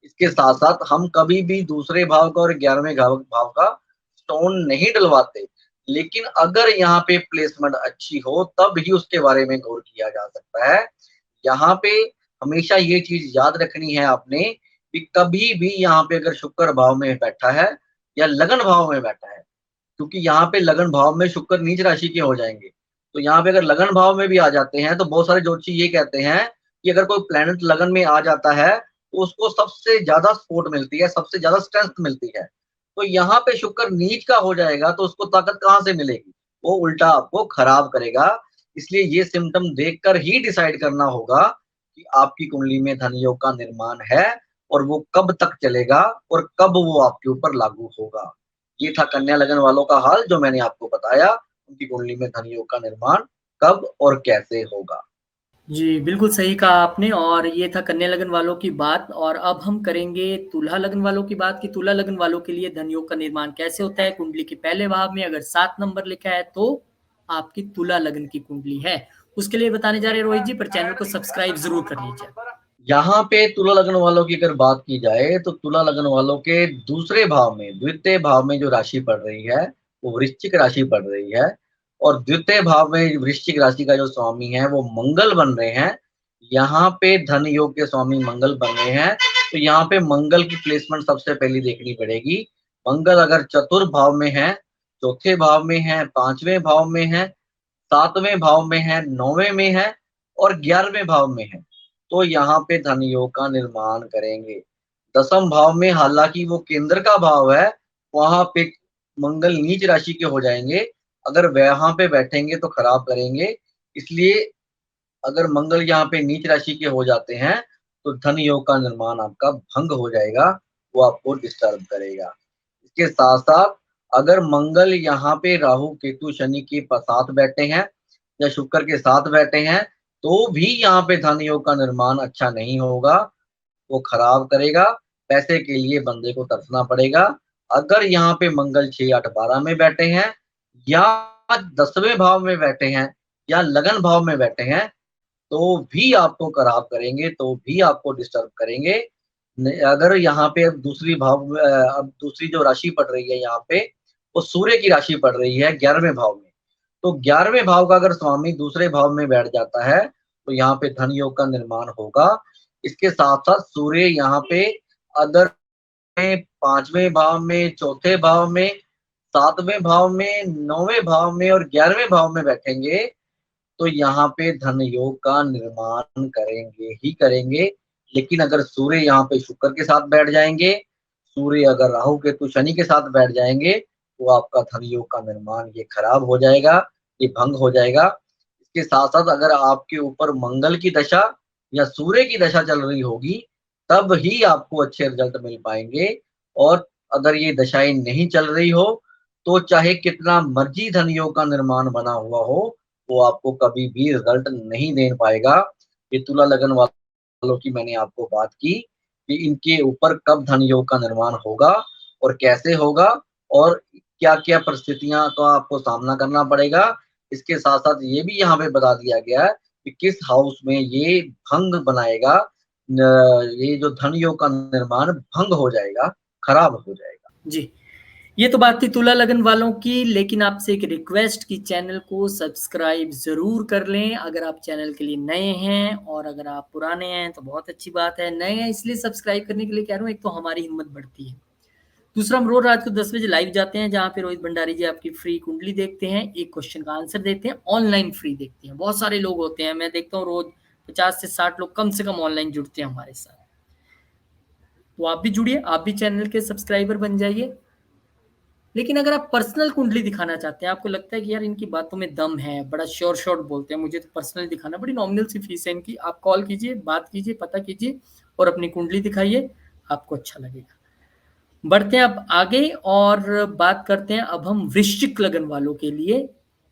इसके साथ साथ हम कभी भी दूसरे भाव का और 11वें भाव का स्टोन नहीं डलवाते, लेकिन अगर यहाँ पे प्लेसमेंट अच्छी हो तब ही उसके बारे में गौर किया जा सकता है। यहाँ पे हमेशा ये चीज याद रखनी है आपने कि कभी भी यहाँ पे अगर शुक्र भाव में बैठा है या लगन भाव में बैठा है, क्योंकि यहाँ पे लगन भाव में शुक्र नीच राशि के हो जाएंगे, तो यहाँ पे अगर लगन भाव में भी आ जाते हैं तो बहुत सारे ज्योतिषी ये कहते हैं कि अगर कोई प्लेनेट लगन में आ जाता है तो उसको सबसे ज्यादा सपोर्ट मिलती है, सबसे ज्यादा स्ट्रेंथ मिलती है। तो यहाँ पे शुक्र नीच का हो जाएगा तो उसको ताकत कहाँ से मिलेगी, वो उल्टा आपको खराब करेगा। इसलिए ये सिम्टम देखकर ही डिसाइड करना होगा कि आपकी कुंडली में धन योग का निर्माण है और वो कब तक चलेगा और कब वो आपके ऊपर लागू होगा। ये था कन्या लगन वालों का हाल जो मैंने आपको बताया, उनकी कुंडली में धन योग का निर्माण कब और कैसे होगा। जी, बिल्कुल सही कहा आपने और ये था कन्या लगन वालों की बात और अब हम करेंगे तुला लगन वालों की बात कि तुला लगन वालों के लिए धन योग का निर्माण कैसे होता है। कुंडली के पहले भाव में अगर 7 नंबर लिखा है तो आपकी तुला लगन की कुंडली है। उसके लिए बताने जा रहे हैं रोहित जी, पर चैनल को सब्सक्राइब ज़रूर कर लीजिए। यहाँ पे तुला लगन वालों की अगर बात की जाए तो तुला लगन वालों के दूसरे भाव में, द्वितीय भाव में जो राशि पड़ रही है वो वृश्चिक राशि पड़ रही है और द्वितीय भाव में वृश्चिक राशि का जो स्वामी है वो मंगल बन रहे हैं। यहाँ पे धन योग के स्वामी मंगल बन रहे हैं, तो यहाँ पे मंगल की प्लेसमेंट सबसे पहले देखनी पड़ेगी। मंगल अगर चतुर्थ भाव में है, चौथे भाव में है, पांचवें भाव में है, सातवें भाव में है, नौवें में है और 11वें भाव में है, तो यहाँ पे धन योग का निर्माण करेंगे। दसम भाव में हालांकि वो केंद्र का भाव है, वहां पे मंगल नीच राशि के हो जाएंगे, अगर वहां पे बैठेंगे तो खराब करेंगे। इसलिए अगर मंगल यहाँ पे नीच राशि के हो जाते हैं तो धन योग का निर्माण आपका भंग हो जाएगा, वो आपको डिस्टर्ब करेगा। इसके साथ साथ अगर मंगल यहाँ पे राहु केतु शनि के साथ बैठे हैं या शुक्र के साथ बैठे हैं तो भी यहाँ पे धन योग का निर्माण अच्छा नहीं होगा, वो खराब करेगा। पैसे के लिए बंदे को तरसना पड़ेगा। अगर यहाँ पे मंगल 6, 8, 12 में बैठे हैं या 10वें भाव में बैठे हैं या लगन भाव में बैठे हैं तो भी आपको खराब करेंगे, तो भी आपको डिस्टर्ब करेंगे। अगर यहाँ पे अब अब दूसरी जो राशि पड़ रही है यहाँ पे वो सूर्य की राशि पड़ रही है 11वें भाव में, तो 11वें भाव का अगर स्वामी दूसरे भाव में बैठ जाता है तो यहाँ पे धन योग का निर्माण होगा। इसके साथ साथ सूर्य यहाँ पे अगर पांचवें भाव में, चौथे भाव में, सातवें भाव में, नौवें भाव में और 11वें भाव में बैठेंगे तो यहाँ पे धन योग का निर्माण करेंगे ही करेंगे। लेकिन अगर सूर्य यहाँ पे शुक्र के साथ बैठ जाएंगे, सूर्य अगर राहु केतु शनि के साथ बैठ जाएंगे तो आपका धन योग का निर्माण ये खराब हो जाएगा, ये भंग हो जाएगा। इसके साथ साथ अगर आपके ऊपर मंगल की दशा या सूर्य की दशा चल रही होगी तब ही आपको अच्छे रिजल्ट मिल पाएंगे, और अगर ये दशाएं नहीं चल रही हो तो चाहे कितना मर्जी धन योग का निर्माण बना हुआ हो वो आपको कभी भी रिजल्ट नहीं दे पाएगा। ये तुला लगन वालों की मैंने आपको बात की कि इनके ऊपर कब धन योग का निर्माण होगा और कैसे होगा और क्या-क्या परिस्थितियां का आपको सामना करना पड़ेगा। इसके साथ-साथ ये भी यहाँ पे बता दिया गया है कि किस हाउस में ये भंग बनाएगा, ये जो धन योग का निर्माण भंग हो जाएगा, खराब हो जाएगा। जी। ये तो बात थी तुला लगन वालों की, लेकिन आपसे एक रिक्वेस्ट कि चैनल को सब्सक्राइब ज़रूर कर लें अगर आप चैनल के लिए नए हैं, और अगर आप पुराने हैं तो बहुत अच्छी बात है। नए हैं इसलिए सब्सक्राइब करने के लिए कह रहा हूँ, एक तो हमारी हिम्मत बढ़ती है। दूसरा, हम रोज़ रात को 10 बजे लाइव जाते हैं जहाँ पे रोहित भंडारी जी आपकी फ्री कुंडली देखते हैं, एक क्वेश्चन का आंसर देते हैं, ऑनलाइन फ्री देखते हैं। बहुत सारे लोग होते हैं, मैं देखता हूँ रोज़ 50 से 60 लोग कम से कम ऑनलाइन जुड़ते हैं हमारे साथ। तो आप भी जुड़िए, आप भी चैनल के सब्सक्राइबर बन जाइए। लेकिन अगर आप पर्सनल कुंडली दिखाना चाहते हैं, आपको लगता है कि यार इनकी बातों में दम है, बड़ा श्योर शॉट बोलते हैं, मुझे तो पर्सनल दिखाना, बड़ी नॉमिनल सी फीस है इनकी, आप कॉल कीजिए, बात कीजिए, पता कीजिए और अपनी कुंडली दिखाइए, आपको अच्छा लगेगा। बढ़ते हैं अब आगे और बात करते हैं अब हम वृश्चिक लगन वालों के लिए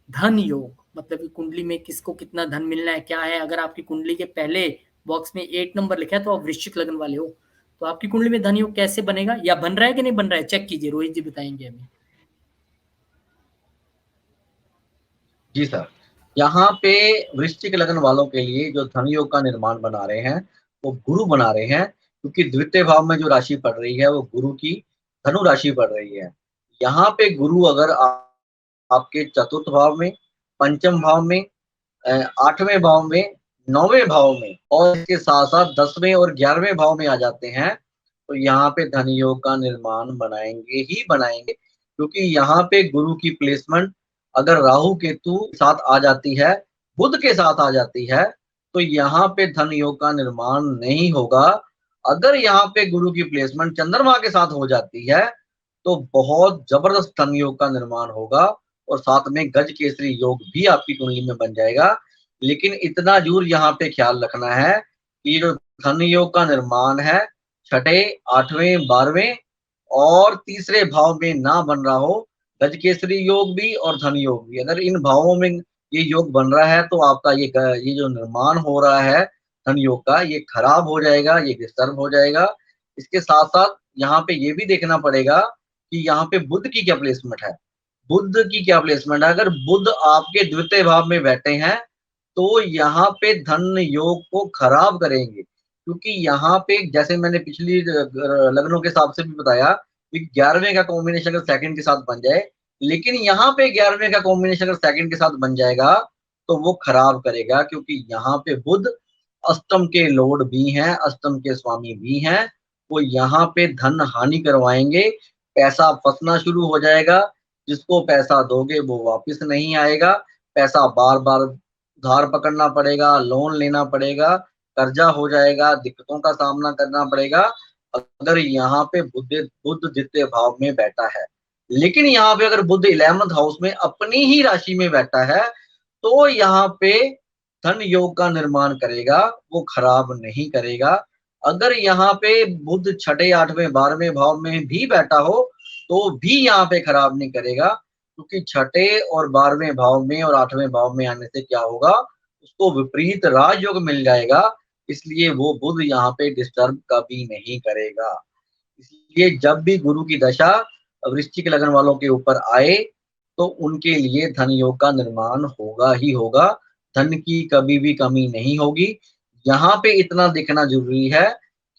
धन योग, मतलब कि कुंडली में किसको कितना धन मिलना है, क्या है। अगर आपकी कुंडली के पहले बॉक्स में 8 नंबर लिखा है तो आप वृश्चिक लगन वाले हो, तो आपकी कुंडली में धन योग कैसे बनेगा या बन रहा है कि नहीं बन रहा है, चेक कीजिए, रोहित जी बताएंगे अभी। जी सर, यहाँ पे वृश्चिक लगन वालों के लिए जो धन योग का निर्माण बना रहे हैं वो गुरु बना रहे हैं, क्योंकि द्वितीय भाव में जो राशि पड़ रही है वो गुरु की धनु राशि पड़ रही है। यहाँ पे गुरु अगर आपके चतुर्थ भाव में, पंचम भाव में, 8वें भाव में, 9वें भाव में और इसके साथ साथ 10वें और 11वें भाव में आ जाते हैं तो यहाँ पे धन योग का निर्माण बनाएंगे ही बनाएंगे, क्योंकि यहाँ पे गुरु की प्लेसमेंट अगर राहु केतु साथ आ जाती है, बुध के साथ आ जाती है, तो यहाँ पे धन योग का निर्माण नहीं होगा। अगर यहाँ पे गुरु की प्लेसमेंट चंद्रमा के साथ हो जाती है, तो बहुत जबरदस्त धन योग का निर्माण होगा और साथ में गज केसरी योग भी आपकी कुंडली में बन जाएगा। लेकिन इतना जरूर यहाँ पे ख्याल रखना है कि जो धन योग का निर्माण है, छठे, आठवें, 12वें और तीसरे भाव में ना बन रहा हो, गज केसरी योग भी और धन योग भी। अगर इन भावों में ये योग बन रहा है, तो आपका ये जो निर्माण हो रहा है धन योग का, ये खराब हो जाएगा, ये डिस्टर्ब हो जाएगा। इसके साथ साथ यहाँ पे ये भी देखना पड़ेगा कि यहाँ पे बुध की क्या प्लेसमेंट है। बुध की क्या प्लेसमेंट है? अगर बुध आपके द्वितीय भाव में बैठे हैं, तो यहाँ पे धन योग को खराब करेंगे, क्योंकि यहाँ पे जैसे मैंने पिछली लग्नों के हिसाब से भी बताया कि 11वें का कॉम्बिनेशन अगर सेकंड के साथ बन जाए, लेकिन यहाँ पे 11वें का कॉम्बिनेशन अगर सेकंड के साथ बन जाएगा, तो वो खराब करेगा, क्योंकि यहाँ पे बुध अष्टम के लॉर्ड भी हैं, अष्टम के स्वामी भी हैं। वो यहाँ पे धन हानि करवाएंगे, पैसा फंसना शुरू हो जाएगा, जिसको पैसा दोगे वो वापस नहीं आएगा, पैसा बार बार उधार पकड़ना पड़ेगा, लोन लेना पड़ेगा, कर्जा हो जाएगा, दिक्कतों का सामना करना पड़ेगा, अगर यहाँ पे बुध द्वितीय भाव में बैठा है। लेकिन यहाँ पे अगर बुध 11th हाउस में अपनी ही राशि में बैठा है, तो यहाँ पे धन योग का निर्माण करेगा, वो खराब नहीं करेगा। अगर यहाँ पे बुध छठे, 8वें, 12वें भाव में भी बैठा हो, तो भी यहाँ पे खराब नहीं करेगा, क्योंकि छठे और 12वें भाव में और 8वें भाव में आने से क्या होगा, उसको विपरीत राजयोग मिल जाएगा, इसलिए वो बुध यहाँ पे डिस्टर्ब कभी नहीं करेगा। इसलिए जब भी गुरु की दशा वृश्चिक लग्न वालों के ऊपर आए, तो उनके लिए धन योग का निर्माण होगा ही होगा, धन की कभी भी कमी नहीं होगी। यहाँ पे इतना देखना जरूरी है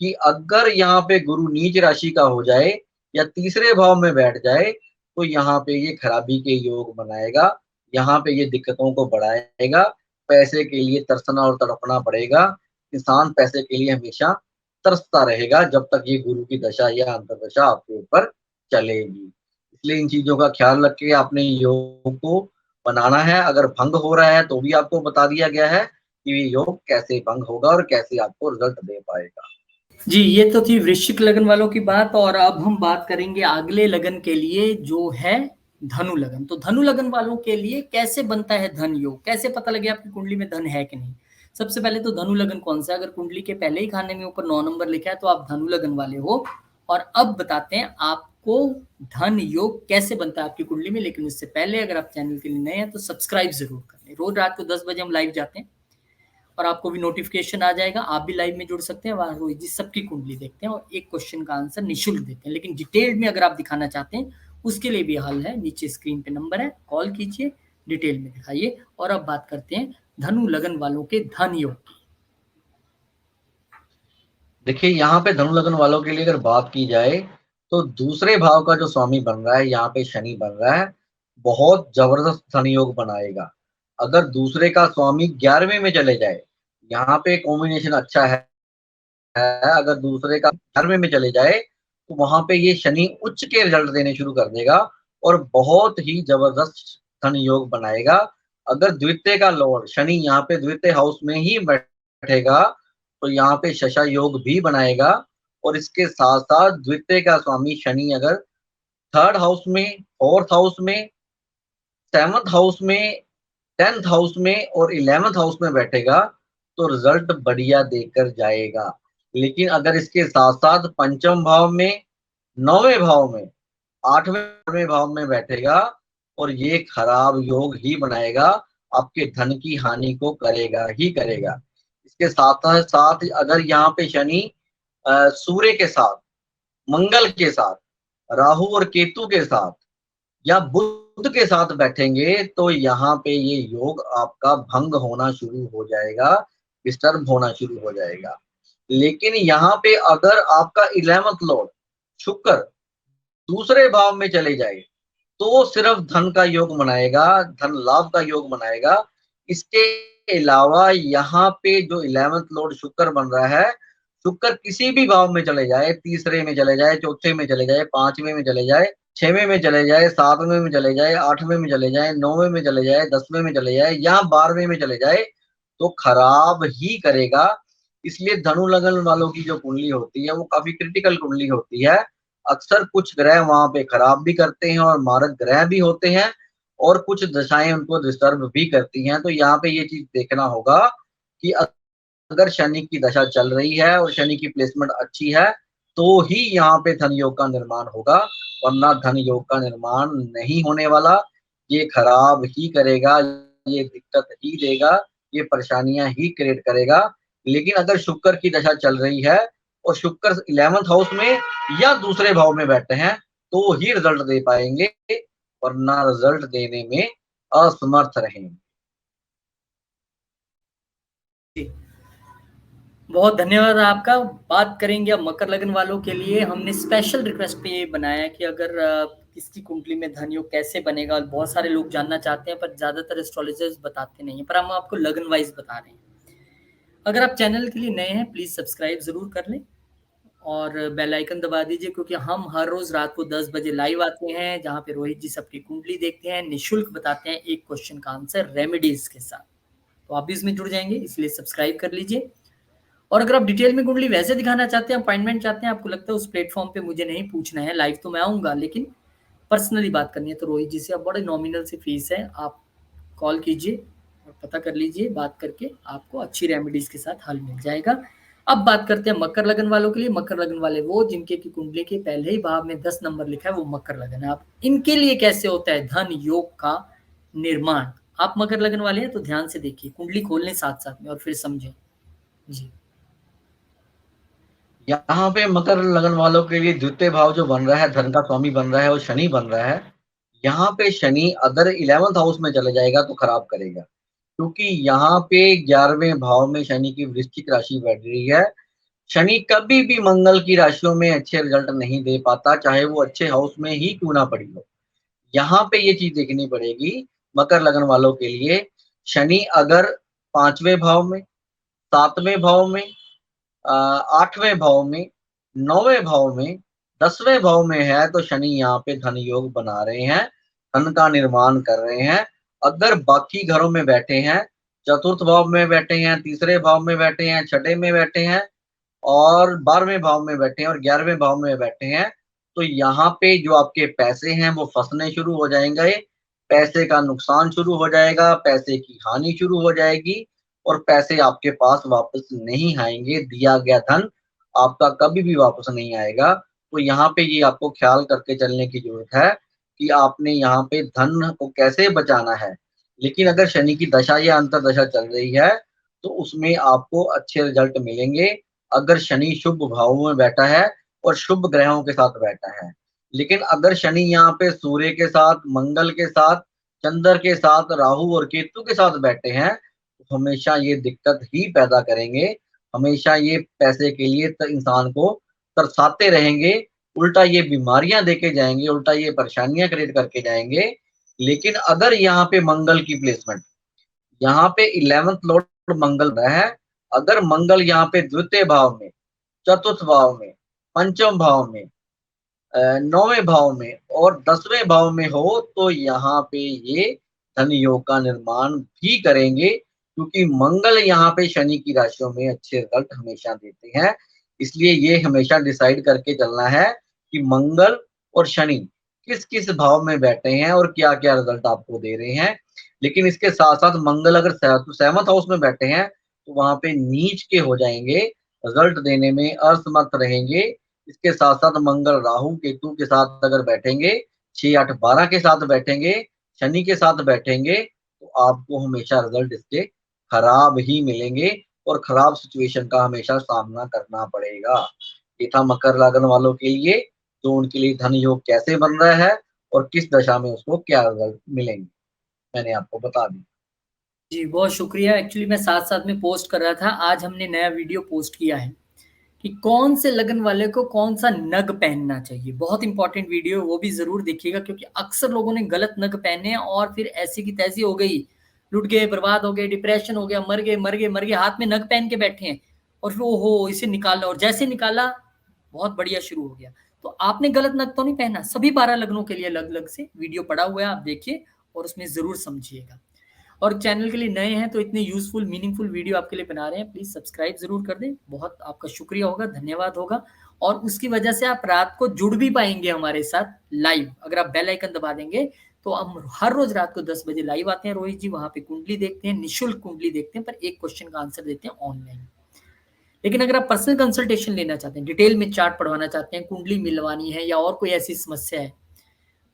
कि अगर यहाँ पे गुरु नीच राशि का हो जाए या तीसरे भाव में बैठ जाए, तो यहाँ पे ये खराबी के योग बनाएगा, यहाँ पे ये दिक्कतों को बढ़ाएगा, पैसे के लिए तरसना और तड़पना पड़ेगा। इंसान पैसे के लिए हमेशा तरसता रहेगा जब तक ये गुरु की दशा या अंतर्दशा आपके ऊपर चलेगी। इसलिए इन चीजों का ख्याल रख के आपने योग को बनाना है। अगर भंग हो रहा है तो भी आपको बता दिया गया है कि ये योग कैसे भंग होगा और कैसे आपको रिजल्ट दे पाएगा। जी, ये तो थी वृश्चिक लगन वालों की बात, और अब हम बात करेंगे अगले लगन के लिए जो है धनु लगन। तो धनु लगन वालों के लिए कैसे बनता है धन योग, कैसे पता लगे आपकी कुंडली में धन है कि नहीं। सबसे पहले तो धनु लगन कौन सा है, अगर कुंडली के पहले ही खाने में ऊपर 9 नंबर लिखा है तो आप धनु लगन वाले हो। और अब बताते हैं आपको धन योग कैसे बनता है आपकी कुंडली में। लेकिन उससे पहले अगर आप चैनल के लिए नए हैं तो सब्सक्राइब जरूर कर लें। रोज रात को 10 बजे हम लाइव जाते हैं और आपको भी नोटिफिकेशन आ जाएगा, आप भी लाइव में जुड़ सकते हैं। वहाँ रोहित जी सबकी कुंडली देखते हैं और एक क्वेश्चन का आंसर निःशुल्क देते हैं। लेकिन डिटेल में अगर आप दिखाना चाहते हैं उसके लिए भी हल है, नीचे स्क्रीन पे नंबर है, कॉल कीजिए, डिटेल में दिखाइए। और अब बात करते हैं धनु लगन वालों के धन योग की। देखिए, यहाँ पे धनु लगन वालों के लिए अगर बात की जाए, तो दूसरे भाव का जो स्वामी बन रहा है, यहाँ पे शनि बन रहा है, बहुत जबरदस्त धन योग बनाएगा। अगर दूसरे का स्वामी 11वें में चले जाए, यहाँ पे कॉम्बिनेशन अच्छा है, अगर दूसरे का 11वें में चले जाए, तो वहां पे ये शनि उच्च के रिजल्ट देने शुरू कर देगा और बहुत ही जबरदस्त धन योग बनाएगा। अगर द्वितीय का लॉर्ड शनि यहाँ पे द्वितीय हाउस में ही बैठेगा, तो यहाँ पे शशा योग भी बनाएगा। और इसके साथ साथ द्वितीय का स्वामी शनि अगर थर्ड हाउस में, फोर्थ हाउस में, 7th हाउस में, 10th हाउस में और 11th हाउस में बैठेगा, तो रिजल्ट बढ़िया देकर जाएगा। लेकिन अगर इसके साथ साथ पंचम भाव में, 9वें भाव में, 8वें भाव में बैठेगा, और ये खराब योग ही बनाएगा, आपके धन की हानि को करेगा ही करेगा। इसके साथ साथ अगर यहाँ पे शनि सूर्य के साथ, मंगल के साथ, राहु और केतु के साथ या बुध के साथ बैठेंगे, तो यहाँ पे ये योग आपका भंग होना शुरू हो जाएगा, डिस्टर्ब होना शुरू हो जाएगा। लेकिन यहाँ पे अगर आपका 11th लॉर्ड शुक्र दूसरे भाव में चले जाए, तो सिर्फ धन का योग बनाएगा, धन लाभ का योग बनाएगा। इसके अलावा यहाँ पे जो 11th लॉर्ड शुक्र बन रहा है, शुक्र किसी भी भाव में चले जाए, तीसरे में चले जाए, चौथे में चले जाए, पांचवें में चले जाए, छवें में चले जाए, सातवें में चले जाए, आठवें में चले जाए, नौवें में चले जाए, 10वें में चले जाए या 12वें में चले जाए, तो खराब ही करेगा। इसलिए धनु लगन वालों की जो कुंडली होती है वो काफी क्रिटिकल कुंडली होती है। अक्सर कुछ ग्रह वहां पे खराब भी करते हैं और मारक ग्रह भी होते हैं, और कुछ दशाएं उनको डिस्टर्ब भी करती हैं। तो यहाँ पे ये चीज देखना होगा कि अगर शनि की दशा चल रही है और शनि की प्लेसमेंट अच्छी है, तो ही यहाँ पे धन योग का निर्माण होगा, वरना धन योग का निर्माण नहीं होने वाला। ये खराब ही करेगा, ये दिक्कत ही देगा, ये परेशानियां ही क्रिएट करेगा। लेकिन अगर शुक्र की दशा चल रही है और शुक्र 11th हाउस में या दूसरे भाव में बैठे हैं, तो ही रिजल्ट दे पाएंगे, वरना रिजल्ट देने में असमर्थ रहेंगे। बहुत धन्यवाद आपका। बात करेंगे अब मकर लगन वालों के लिए। हमने स्पेशल रिक्वेस्ट पे ये बनाया कि अगर किसकी कुंडली में धन योग कैसे बनेगा, बहुत सारे लोग जानना चाहते हैं पर ज्यादातर एस्ट्रोलॉजर्स बताते नहीं है, पर हम आपको लगन वाइज बता रहे हैं। अगर आप चैनल के लिए नए हैं प्लीज सब्सक्राइब जरूर कर लें और बेल आइकन दबा दीजिए, क्योंकि हम हर रोज रात को 10 बजे लाइव आते हैं, जहां पे रोहित जी सबकी कुंडली देखते हैं, निःशुल्क बताते हैं एक क्वेश्चन का आंसर रेमेडीज के साथ। तो आप भी इसमें जुड़ जाएंगे, इसलिए सब्सक्राइब कर लीजिए। और अगर आप डिटेल में कुंडली वैसे दिखाना चाहते हैं, अपॉइंटमेंट चाहते हैं, आपको लगता है उस प्लेटफॉर्म पे मुझे नहीं पूछना है, लाइव तो मैं आऊंगा, लेकिन पर्सनली बात करनी है तो रोहित जी से, अब बड़े नॉमिनल सी फीस है, आप कॉल कीजिए और पता कर लीजिए, बात करके आपको अच्छी रेमेडीज के साथ हल मिल जाएगा। अब बात करते हैं मकर लगन वालों के लिए। मकर लगन वाले वो जिनके की कुंडली के पहले ही भाव में 10 नंबर लिखा है, वो मकर लगन है। आप इनके लिए कैसे होता है धन योग का निर्माण। आप मकर लगन वाले हैं तो ध्यान से देखिए, कुंडली खोल लें साथ साथ में और फिर समझें जी। यहाँ पे मकर लगन वालों के लिए द्वितीय भाव जो बन रहा है, धन का स्वामी बन रहा है, वो शनि बन रहा है। यहाँ पे शनि अगर 11th हाउस में चले जाएगा तो खराब करेगा, क्योंकि यहाँ पे 11वें भाव में शनि की वृश्चिक राशि बढ़ रही है। शनि कभी भी मंगल की राशियों में अच्छे रिजल्ट नहीं दे पाता, चाहे वो अच्छे हाउस में ही क्यों ना पड़ी हो। यहाँ पे ये चीज देखनी पड़ेगी मकर लगन वालों के लिए। शनि अगर 5वें भाव में, 7वें भाव में, 8वें भाव में, 9वें भाव में, 10वें भाव में है, तो शनि यहाँ पे धन योग बना रहे हैं, धन का निर्माण कर रहे हैं। अगर बाकी घरों में बैठे हैं, चतुर्थ भाव में बैठे हैं, तीसरे भाव में बैठे हैं, छठे में बैठे हैं और 12वें भाव में बैठे हैं और 11वें भाव में बैठे हैं, तो यहाँ पे जो आपके पैसे हैं वो फंसने शुरू हो जाएंगे, पैसे का नुकसान शुरू हो जाएगा, पैसे की हानि शुरू हो जाएगी और पैसे आपके पास वापस नहीं आएंगे। दिया गया धन आपका कभी भी वापस नहीं आएगा। तो यहाँ पे ये आपको ख्याल करके चलने की जरूरत है कि आपने यहाँ पे धन को कैसे बचाना है। लेकिन अगर शनि की दशा या अंतरदशा चल रही है, तो उसमें आपको अच्छे रिजल्ट मिलेंगे अगर शनि शुभ भावों में बैठा है और शुभ ग्रहों के साथ बैठा है। लेकिन अगर शनि यहाँ पे सूर्य के साथ, मंगल के साथ, चंद्र के साथ, राहु और केतु के साथ बैठे हैं, तो हमेशा ये दिक्कत ही पैदा करेंगे। हमेशा ये पैसे के लिए इंसान को तरसाते रहेंगे, उल्टा ये बीमारियां देके जाएंगे, उल्टा ये परेशानियां क्रिएट करके जाएंगे। लेकिन अगर यहाँ पे मंगल की प्लेसमेंट, यहाँ पे 11th लॉर्ड मंगल रहा है, अगर मंगल यहाँ पे द्वितीय भाव में, चतुर्थ भाव में, पंचम भाव में, 9वें भाव में और 10वें भाव में हो, तो यहाँ पे ये धन योग का निर्माण भी करेंगे, क्योंकि मंगल यहाँ पे शनि की राशियों में अच्छे रिजल्ट हमेशा देते हैं। इसलिए ये हमेशा डिसाइड करके चलना है कि मंगल और शनि किस किस भाव में बैठे हैं और क्या क्या रिजल्ट आपको दे रहे हैं। लेकिन इसके साथ साथ मंगल अगर 7th हाउस में बैठे हैं, तो वहां पे नीच के हो जाएंगे, रिजल्ट देने में असमर्थ रहेंगे। इसके साथ साथ मंगल राहु केतु के साथ अगर बैठेंगे, 6, 8, 12 के साथ बैठेंगे, शनि के साथ बैठेंगे, तो आपको हमेशा रिजल्ट इसके खराब ही मिलेंगे और खराब सिचुएशन का हमेशा सामना करना पड़ेगा। ये था मकर लगन वालों के लिए, तो उनके लिए धन योग कैसे बन रहा है और किस दशा में उसको क्या रिजल्ट मिलेंगे, मैंने आपको बता दी। जी, बहुत शुक्रिया। एक्चुअली मैं साथ-साथ में पोस्ट कर रहा था। आज हमने नया वीडियो पोस्ट किया है कि कौन से लगन वाले को कौन-सा नग पहनना चाहिए। बहुत इंपॉर्टेंट वीडियो है, वो भी ज़रूर देखिएगा, क्योंकि अक्सर लोगों ने गलत नग पहने और फिर ऐसी की तैसी हो गई। लुट गए, बर्बाद हो गए, डिप्रेशन हो गया, मर गए, मर गए, मर गए, हाथ में नग पहन के बैठे हैं। और फिर ओहो इसे निकाला, और जैसे निकाला बहुत बढ़िया शुरू हो गया। तो आपने गलत नग तो नहीं पहना, सभी 12 लग्नों के लिए अलग-अलग से वीडियो पड़ा हुआ है, आप देखिए और उसमें ज़रूर समझिएगा। और चैनल के लिए नए हैं तो इतने यूज़फुल, मीनिंगफुल वीडियो आपके लिए बना रहे हैं, प्लीज़ सब्सक्राइब ज़रूर कर दें। बहुत आपका शुक्रिया होगा, धन्यवाद होगा, और उसकी वजह से आप रात को जुड़ भी पाएँगे हमारे साथ लाइव। अगर आप बेल आइकन दबा देंगे, तो हम हर रोज़ रात को 10 बजे लाइव आते हैं रोहित जी, वहाँ पे कुंडली देखते हैं, निःशुल्क कुंडली देखते हैं, पर एक क्वेश्चन का आंसर देते हैं ऑनलाइन। लेकिन अगर आप पर्सनल कंसल्टेशन लेना चाहते हैं, डिटेल में चार्ट पढ़वाना चाहते हैं, कुंडली मिलवानी है या और कोई ऐसी समस्या है,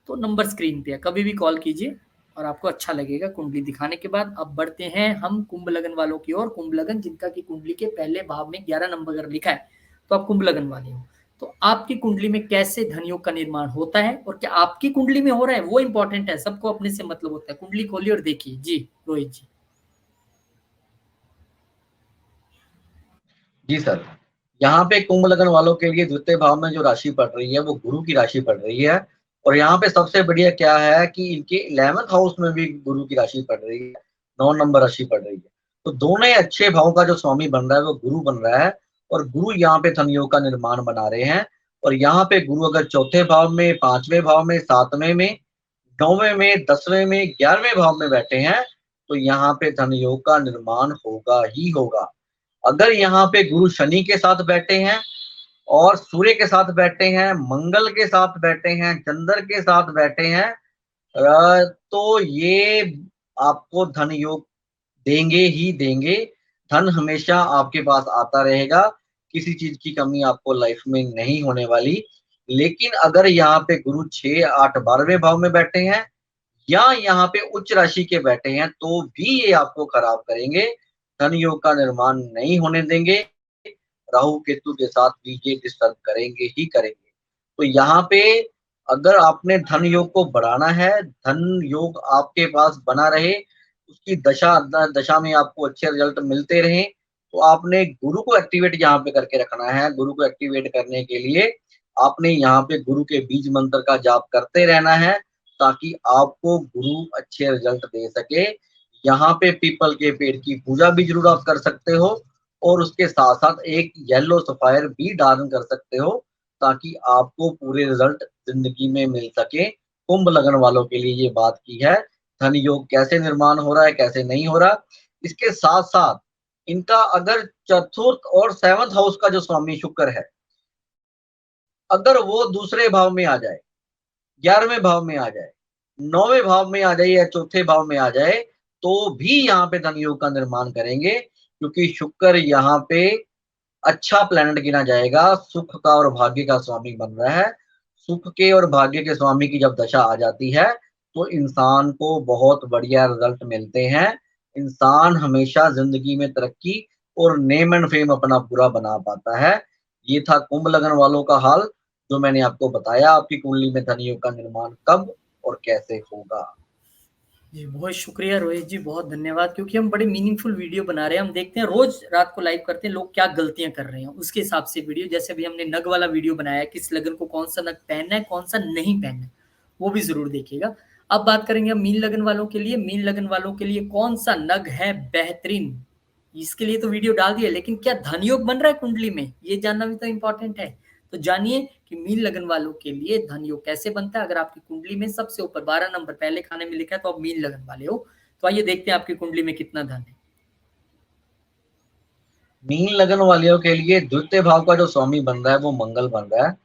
तो नंबर स्क्रीन पे है, कभी भी कॉल कीजिए और आपको अच्छा लगेगा कुंडली दिखाने के बाद। अब बढ़ते हैं हम कुंभ लगन वालों की ओर। कुंभ लगन जिनका की कुंडली के पहले भाव में 11 नंबर अगर लिखा है, तो आप कुंभ लगन वाले हो। तो आपकी कुंडली में कैसे धन योग का निर्माण होता है और क्या आपकी कुंडली में हो रहा है, वो इंपॉर्टेंट है। सबको अपने से मतलब होता है। कुंडली खोलिए और देखिए। जी रोहित जी। जी सर, यहाँ पे कुंभ लगन वालों के लिए द्वितीय भाव में जो राशि पड़ रही है वो गुरु की राशि पड़ रही है। और यहाँ पे सबसे बढ़िया क्या है कि इनके 11th हाउस में भी गुरु की राशि पड़ रही है, 9 नंबर राशि पड़ रही है। तो दोनों ही अच्छे भाव का जो स्वामी बन रहा है वो गुरु बन रहा है, और गुरु यहाँ पे धन योग का निर्माण बना रहे हैं। और यहाँ पे गुरु अगर चौथे भाव में, 5वें भाव में, 7वें में, 9वें में, 10वें में, 11वें भाव में बैठे हैं, तो यहाँ पे धन योग का निर्माण होगा ही होगा। अगर यहाँ पे गुरु शनि के साथ बैठे हैं और सूर्य के साथ बैठे हैं, मंगल के साथ बैठे हैं, चंद्र के साथ बैठे हैं, तो ये आपको धन योग देंगे ही देंगे। धन हमेशा आपके पास आता रहेगा, किसी चीज की कमी आपको लाइफ में नहीं होने वाली। लेकिन अगर यहाँ पे गुरु 6, 8, 12वें भाव में बैठे हैं या यहाँ पे उच्च राशि के बैठे हैं, तो भी ये आपको खराब करेंगे, धन योग का निर्माण नहीं होने देंगे। राहु केतु के साथ भी ये डिस्टर्ब करेंगे ही करेंगे। तो यहाँ पे अगर आपने धन योग को बढ़ाना है, धन योग आपके पास बना रहे, उसकी दशा में आपको अच्छे रिजल्ट मिलते रहें, तो आपने गुरु को एक्टिवेट यहाँ पे करके रखना है। गुरु को एक्टिवेट करने के लिए आपने यहाँ पे गुरु के बीज मंत्र का जाप करते रहना है, ताकि आपको गुरु अच्छे रिजल्ट दे सके। यहाँ पे पीपल के पेड़ की पूजा भी जरूर आप कर सकते हो, और उसके साथ साथ एक येलो सफायर भी धारण कर सकते हो, ताकि आपको पूरे रिजल्ट जिंदगी में मिल सके। कुंभ लगन वालों के लिए ये बात की है, धन योग कैसे निर्माण हो रहा है, कैसे नहीं हो रहा। इसके साथ साथ इनका अगर चतुर्थ और 7th हाउस का जो स्वामी शुक्र है, अगर वो दूसरे भाव में आ जाए, 11वें भाव में आ जाए, 9वें भाव में आ जाए या चौथे भाव में आ जाए, तो भी यहाँ पे धन योग का निर्माण करेंगे, क्योंकि शुक्र यहाँ पे अच्छा प्लैनेट गिना जाएगा, सुख का और भाग्य का स्वामी बन रहा है। सुख के और भाग्य के स्वामी की जब दशा आ जाती है, तो इंसान को बहुत बढ़िया रिजल्ट मिलते हैं। इंसान हमेशा जिंदगी में तरक्की और नेम एंड फेम अपना पूरा बना पाता है। ये था कुंभ लगन वालों का हाल, जो मैंने आपको बताया। आपकी कुंडली में धन योग का निर्माण कब और कैसे होगा। जी, बहुत शुक्रिया रोहित जी, बहुत धन्यवाद, क्योंकि हम बड़े मीनिंगफुल वीडियो बना रहे हैं। हम देखते हैं रोज रात को लाइव करते हैं लोग क्या गलतियां कर रहे हैं, उसके हिसाब से वीडियो। जैसे अभी हमने नग वाला वीडियो बनाया है, किस लगन को कौन सा नग पहनना है, कौन सा नहीं पहनना है, वो भी जरूर देखिएगा। अब बात करेंगे हम मीन लगन वालों के लिए। मीन लगन वालों के लिए कौन सा नग है बेहतरीन, इसके लिए तो वीडियो डाल दिया, लेकिन क्या धन योग बन रहा है कुंडली में, ये जानना भी तो इम्पोर्टेंट है। तो जानिए कि मीन लगन वालों के लिए धन योग कैसे बनता है। अगर आपकी कुंडली में सबसे ऊपर 12 नंबर पहले खाने में लिखा है, तो आप मीन लगन वाले हो। तो आइए देखते हैं आपकी कुंडली में कितना धन है। मीन लगन वालियों के लिए द्वितीय भाव का जो स्वामी बन रहा है वो मंगल बन रहा है,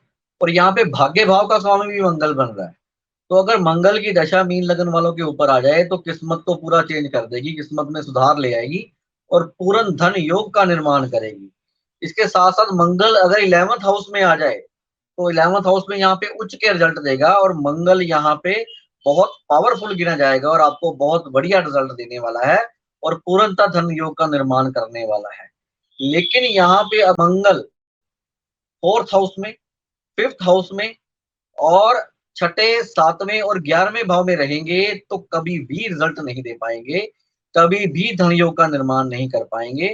और यहाँ पे भाग्य भाव का स्वामी भी मंगल बन रहा है। तो अगर मंगल की दशा मीन लगन वालों के ऊपर आ जाए, तो किस्मत को पूरा चेंज कर देगी, किस्मत में सुधार ले आएगी और पूर्ण धन योग का निर्माण करेगी। इसके साथ साथ मंगल अगर 11th हाउस में आ जाए, तो 11th हाउस में यहाँ पे उच्च के रिजल्ट देगा, और मंगल यहाँ पे बहुत पावरफुल गिना जाएगा और आपको बहुत बढ़िया रिजल्ट देने वाला है, और पूर्णतः धन योग का निर्माण करने वाला है। लेकिन यहाँ पे मंगल 4th हाउस में, 5th हाउस में और छठे, 7वें और 11वें भाव में रहेंगे, तो कभी भी रिजल्ट नहीं दे पाएंगे, कभी भी धन योग का निर्माण नहीं कर पाएंगे।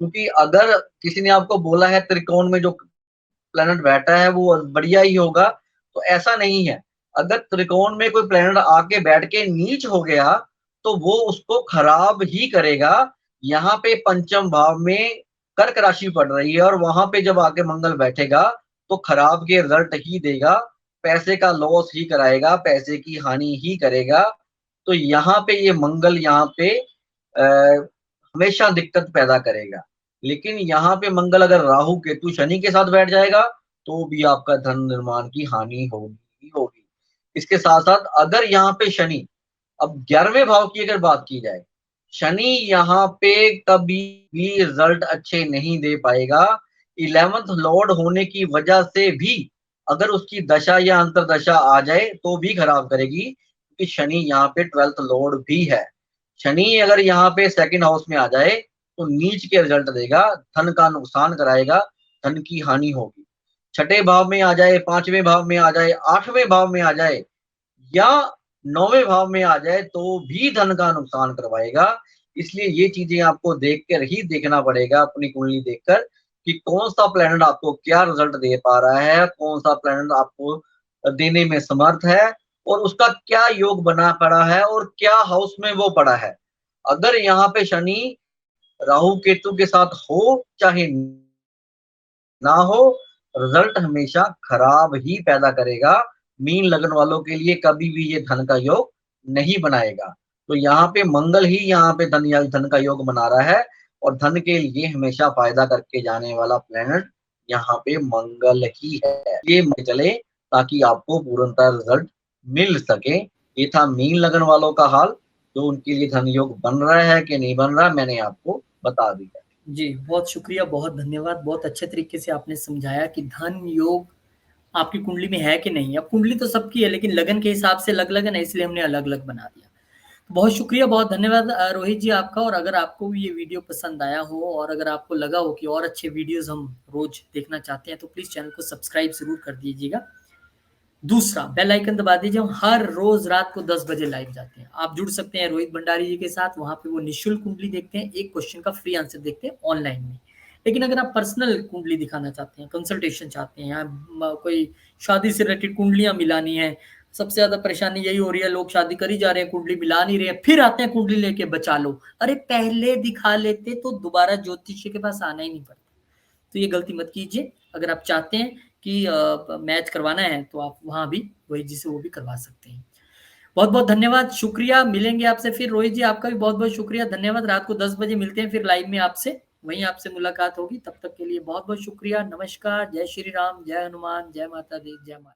क्योंकि अगर किसी ने आपको बोला है त्रिकोण में जो प्लेनेट बैठा है वो बढ़िया ही होगा, तो ऐसा नहीं है। अगर त्रिकोण में कोई प्लेनेट आके बैठ के नीच हो गया, तो वो उसको खराब ही करेगा। यहाँ पे पंचम भाव में कर्क राशि पड़ रही है और वहां पे जब आके मंगल बैठेगा तो खराब के रिजल्ट ही देगा, पैसे का लॉस ही कराएगा, पैसे की हानि ही करेगा। तो यहाँ पे ये मंगल यहाँ पे हमेशा दिक्कत पैदा करेगा। लेकिन यहाँ पे मंगल अगर राहु केतु शनि के साथ बैठ जाएगा तो भी आपका धन निर्माण की हानि होगी ही होगी। इसके साथ साथ अगर यहाँ पे शनि, अब 11वें भाव की अगर बात की जाए, शनि यहाँ पे कभी भी रिजल्ट अच्छे नहीं दे पाएगा। 11th लॉर्ड होने की वजह से भी अगर उसकी दशा या अंतरदशा आ जाए तो भी खराब करेगी, क्योंकि शनि यहाँ पे 12th लॉर्ड भी है। शनि अगर यहाँ पे सेकंड हाउस में आ जाए तो नीच के रिजल्ट देगा, धन का नुकसान कराएगा, धन की हानि होगी। छठे भाव में आ जाए, 5वें भाव में आ जाए, 8वें भाव में आ जाए या 9वें भाव में आ जाए तो भी धन का नुकसान करवाएगा। इसलिए ये चीजें आपको देख कर ही देखना पड़ेगा, अपनी कुंडली देखकर, कि कौन सा प्लैनेट आपको क्या रिजल्ट दे पा रहा है, कौन सा प्लैनेट आपको देने में समर्थ है और उसका क्या योग बना पड़ा है और क्या हाउस में वो पड़ा है। अगर यहाँ पे शनि राहु केतु के साथ हो चाहे ना हो, रिजल्ट हमेशा खराब ही पैदा करेगा। मीन लगन वालों के लिए कभी भी ये धन का योग नहीं बनाएगा। तो यहाँ पे मंगल ही यहाँ पे धन का योग बना रहा है और धन के लिए हमेशा फायदा करके जाने वाला प्लेनेट यहाँ पे मंगल ही है। ये मान चले ताकि आपको पूर्णतः रिजल्ट मिल सके। ये था मीन लगन वालों का हाल, जो उनके लिए धन योग बन रहा है कि नहीं बन रहा, मैंने आपको बता दिया। जी, बहुत शुक्रिया, बहुत धन्यवाद। बहुत अच्छे तरीके से आपने समझाया कि धन योग आपकी कुंडली में है कि नहीं। अब कुंडली तो सबकी है, लेकिन लगन के हिसाब से अलग लगन है, इसलिए हमने अलग-अलग बना दिया। तो बहुत शुक्रिया, बहुत धन्यवाद रोहित जी आपका। और अगर आपको भी ये वीडियो पसंद आया हो और अगर आपको लगा हो कि और अच्छे वीडियोज़ हम रोज़ देखना चाहते हैं, तो प्लीज़ चैनल को सब्सक्राइब ज़रूर कर दीजिएगा। दूसरा, बेल आइकन दबा दीजिए। हम हर रोज़ रात को 10 बजे लाइव जाते हैं। आप जुड़ सकते हैं रोहित भंडारी जी के साथ, वहाँ पे वो निःशुल्क कुंडली देखते हैं, एक क्वेश्चन का फ्री आंसर देखते हैं ऑनलाइन में। लेकिन अगर आप पर्सनल कुंडली दिखाना चाहते हैं, कंसल्टेशन चाहते हैं या कोई शादी से रिलेटेड कुंडलियाँ मिलानी है, सबसे ज़्यादा परेशानी यही हो रही है, लोग शादी कर ही जा रहे हैं, कुंडली मिला नहीं रहे हैं, फिर आते हैं कुंडली लेके बचा लो। अरे पहले दिखा लेते तो दोबारा ज्योतिषी के पास आना ही नहीं पड़ता। तो ये गलती मत कीजिए। अगर आप चाहते हैं कि मैच करवाना है तो आप वहाँ भी रोहित जी से वो भी करवा सकते हैं। बहुत-बहुत धन्यवाद, शुक्रिया। मिलेंगे आपसे फिर। रोहित जी आपका भी बहुत-बहुत शुक्रिया, धन्यवाद। रात को 10 बजे मिलते हैं फिर लाइव में आपसे, वहीं आपसे मुलाकात होगी। तब तक के लिए बहुत-बहुत शुक्रिया। नमस्कार, जय श्री राम, जय हनुमान, जय माता दी, जय माता।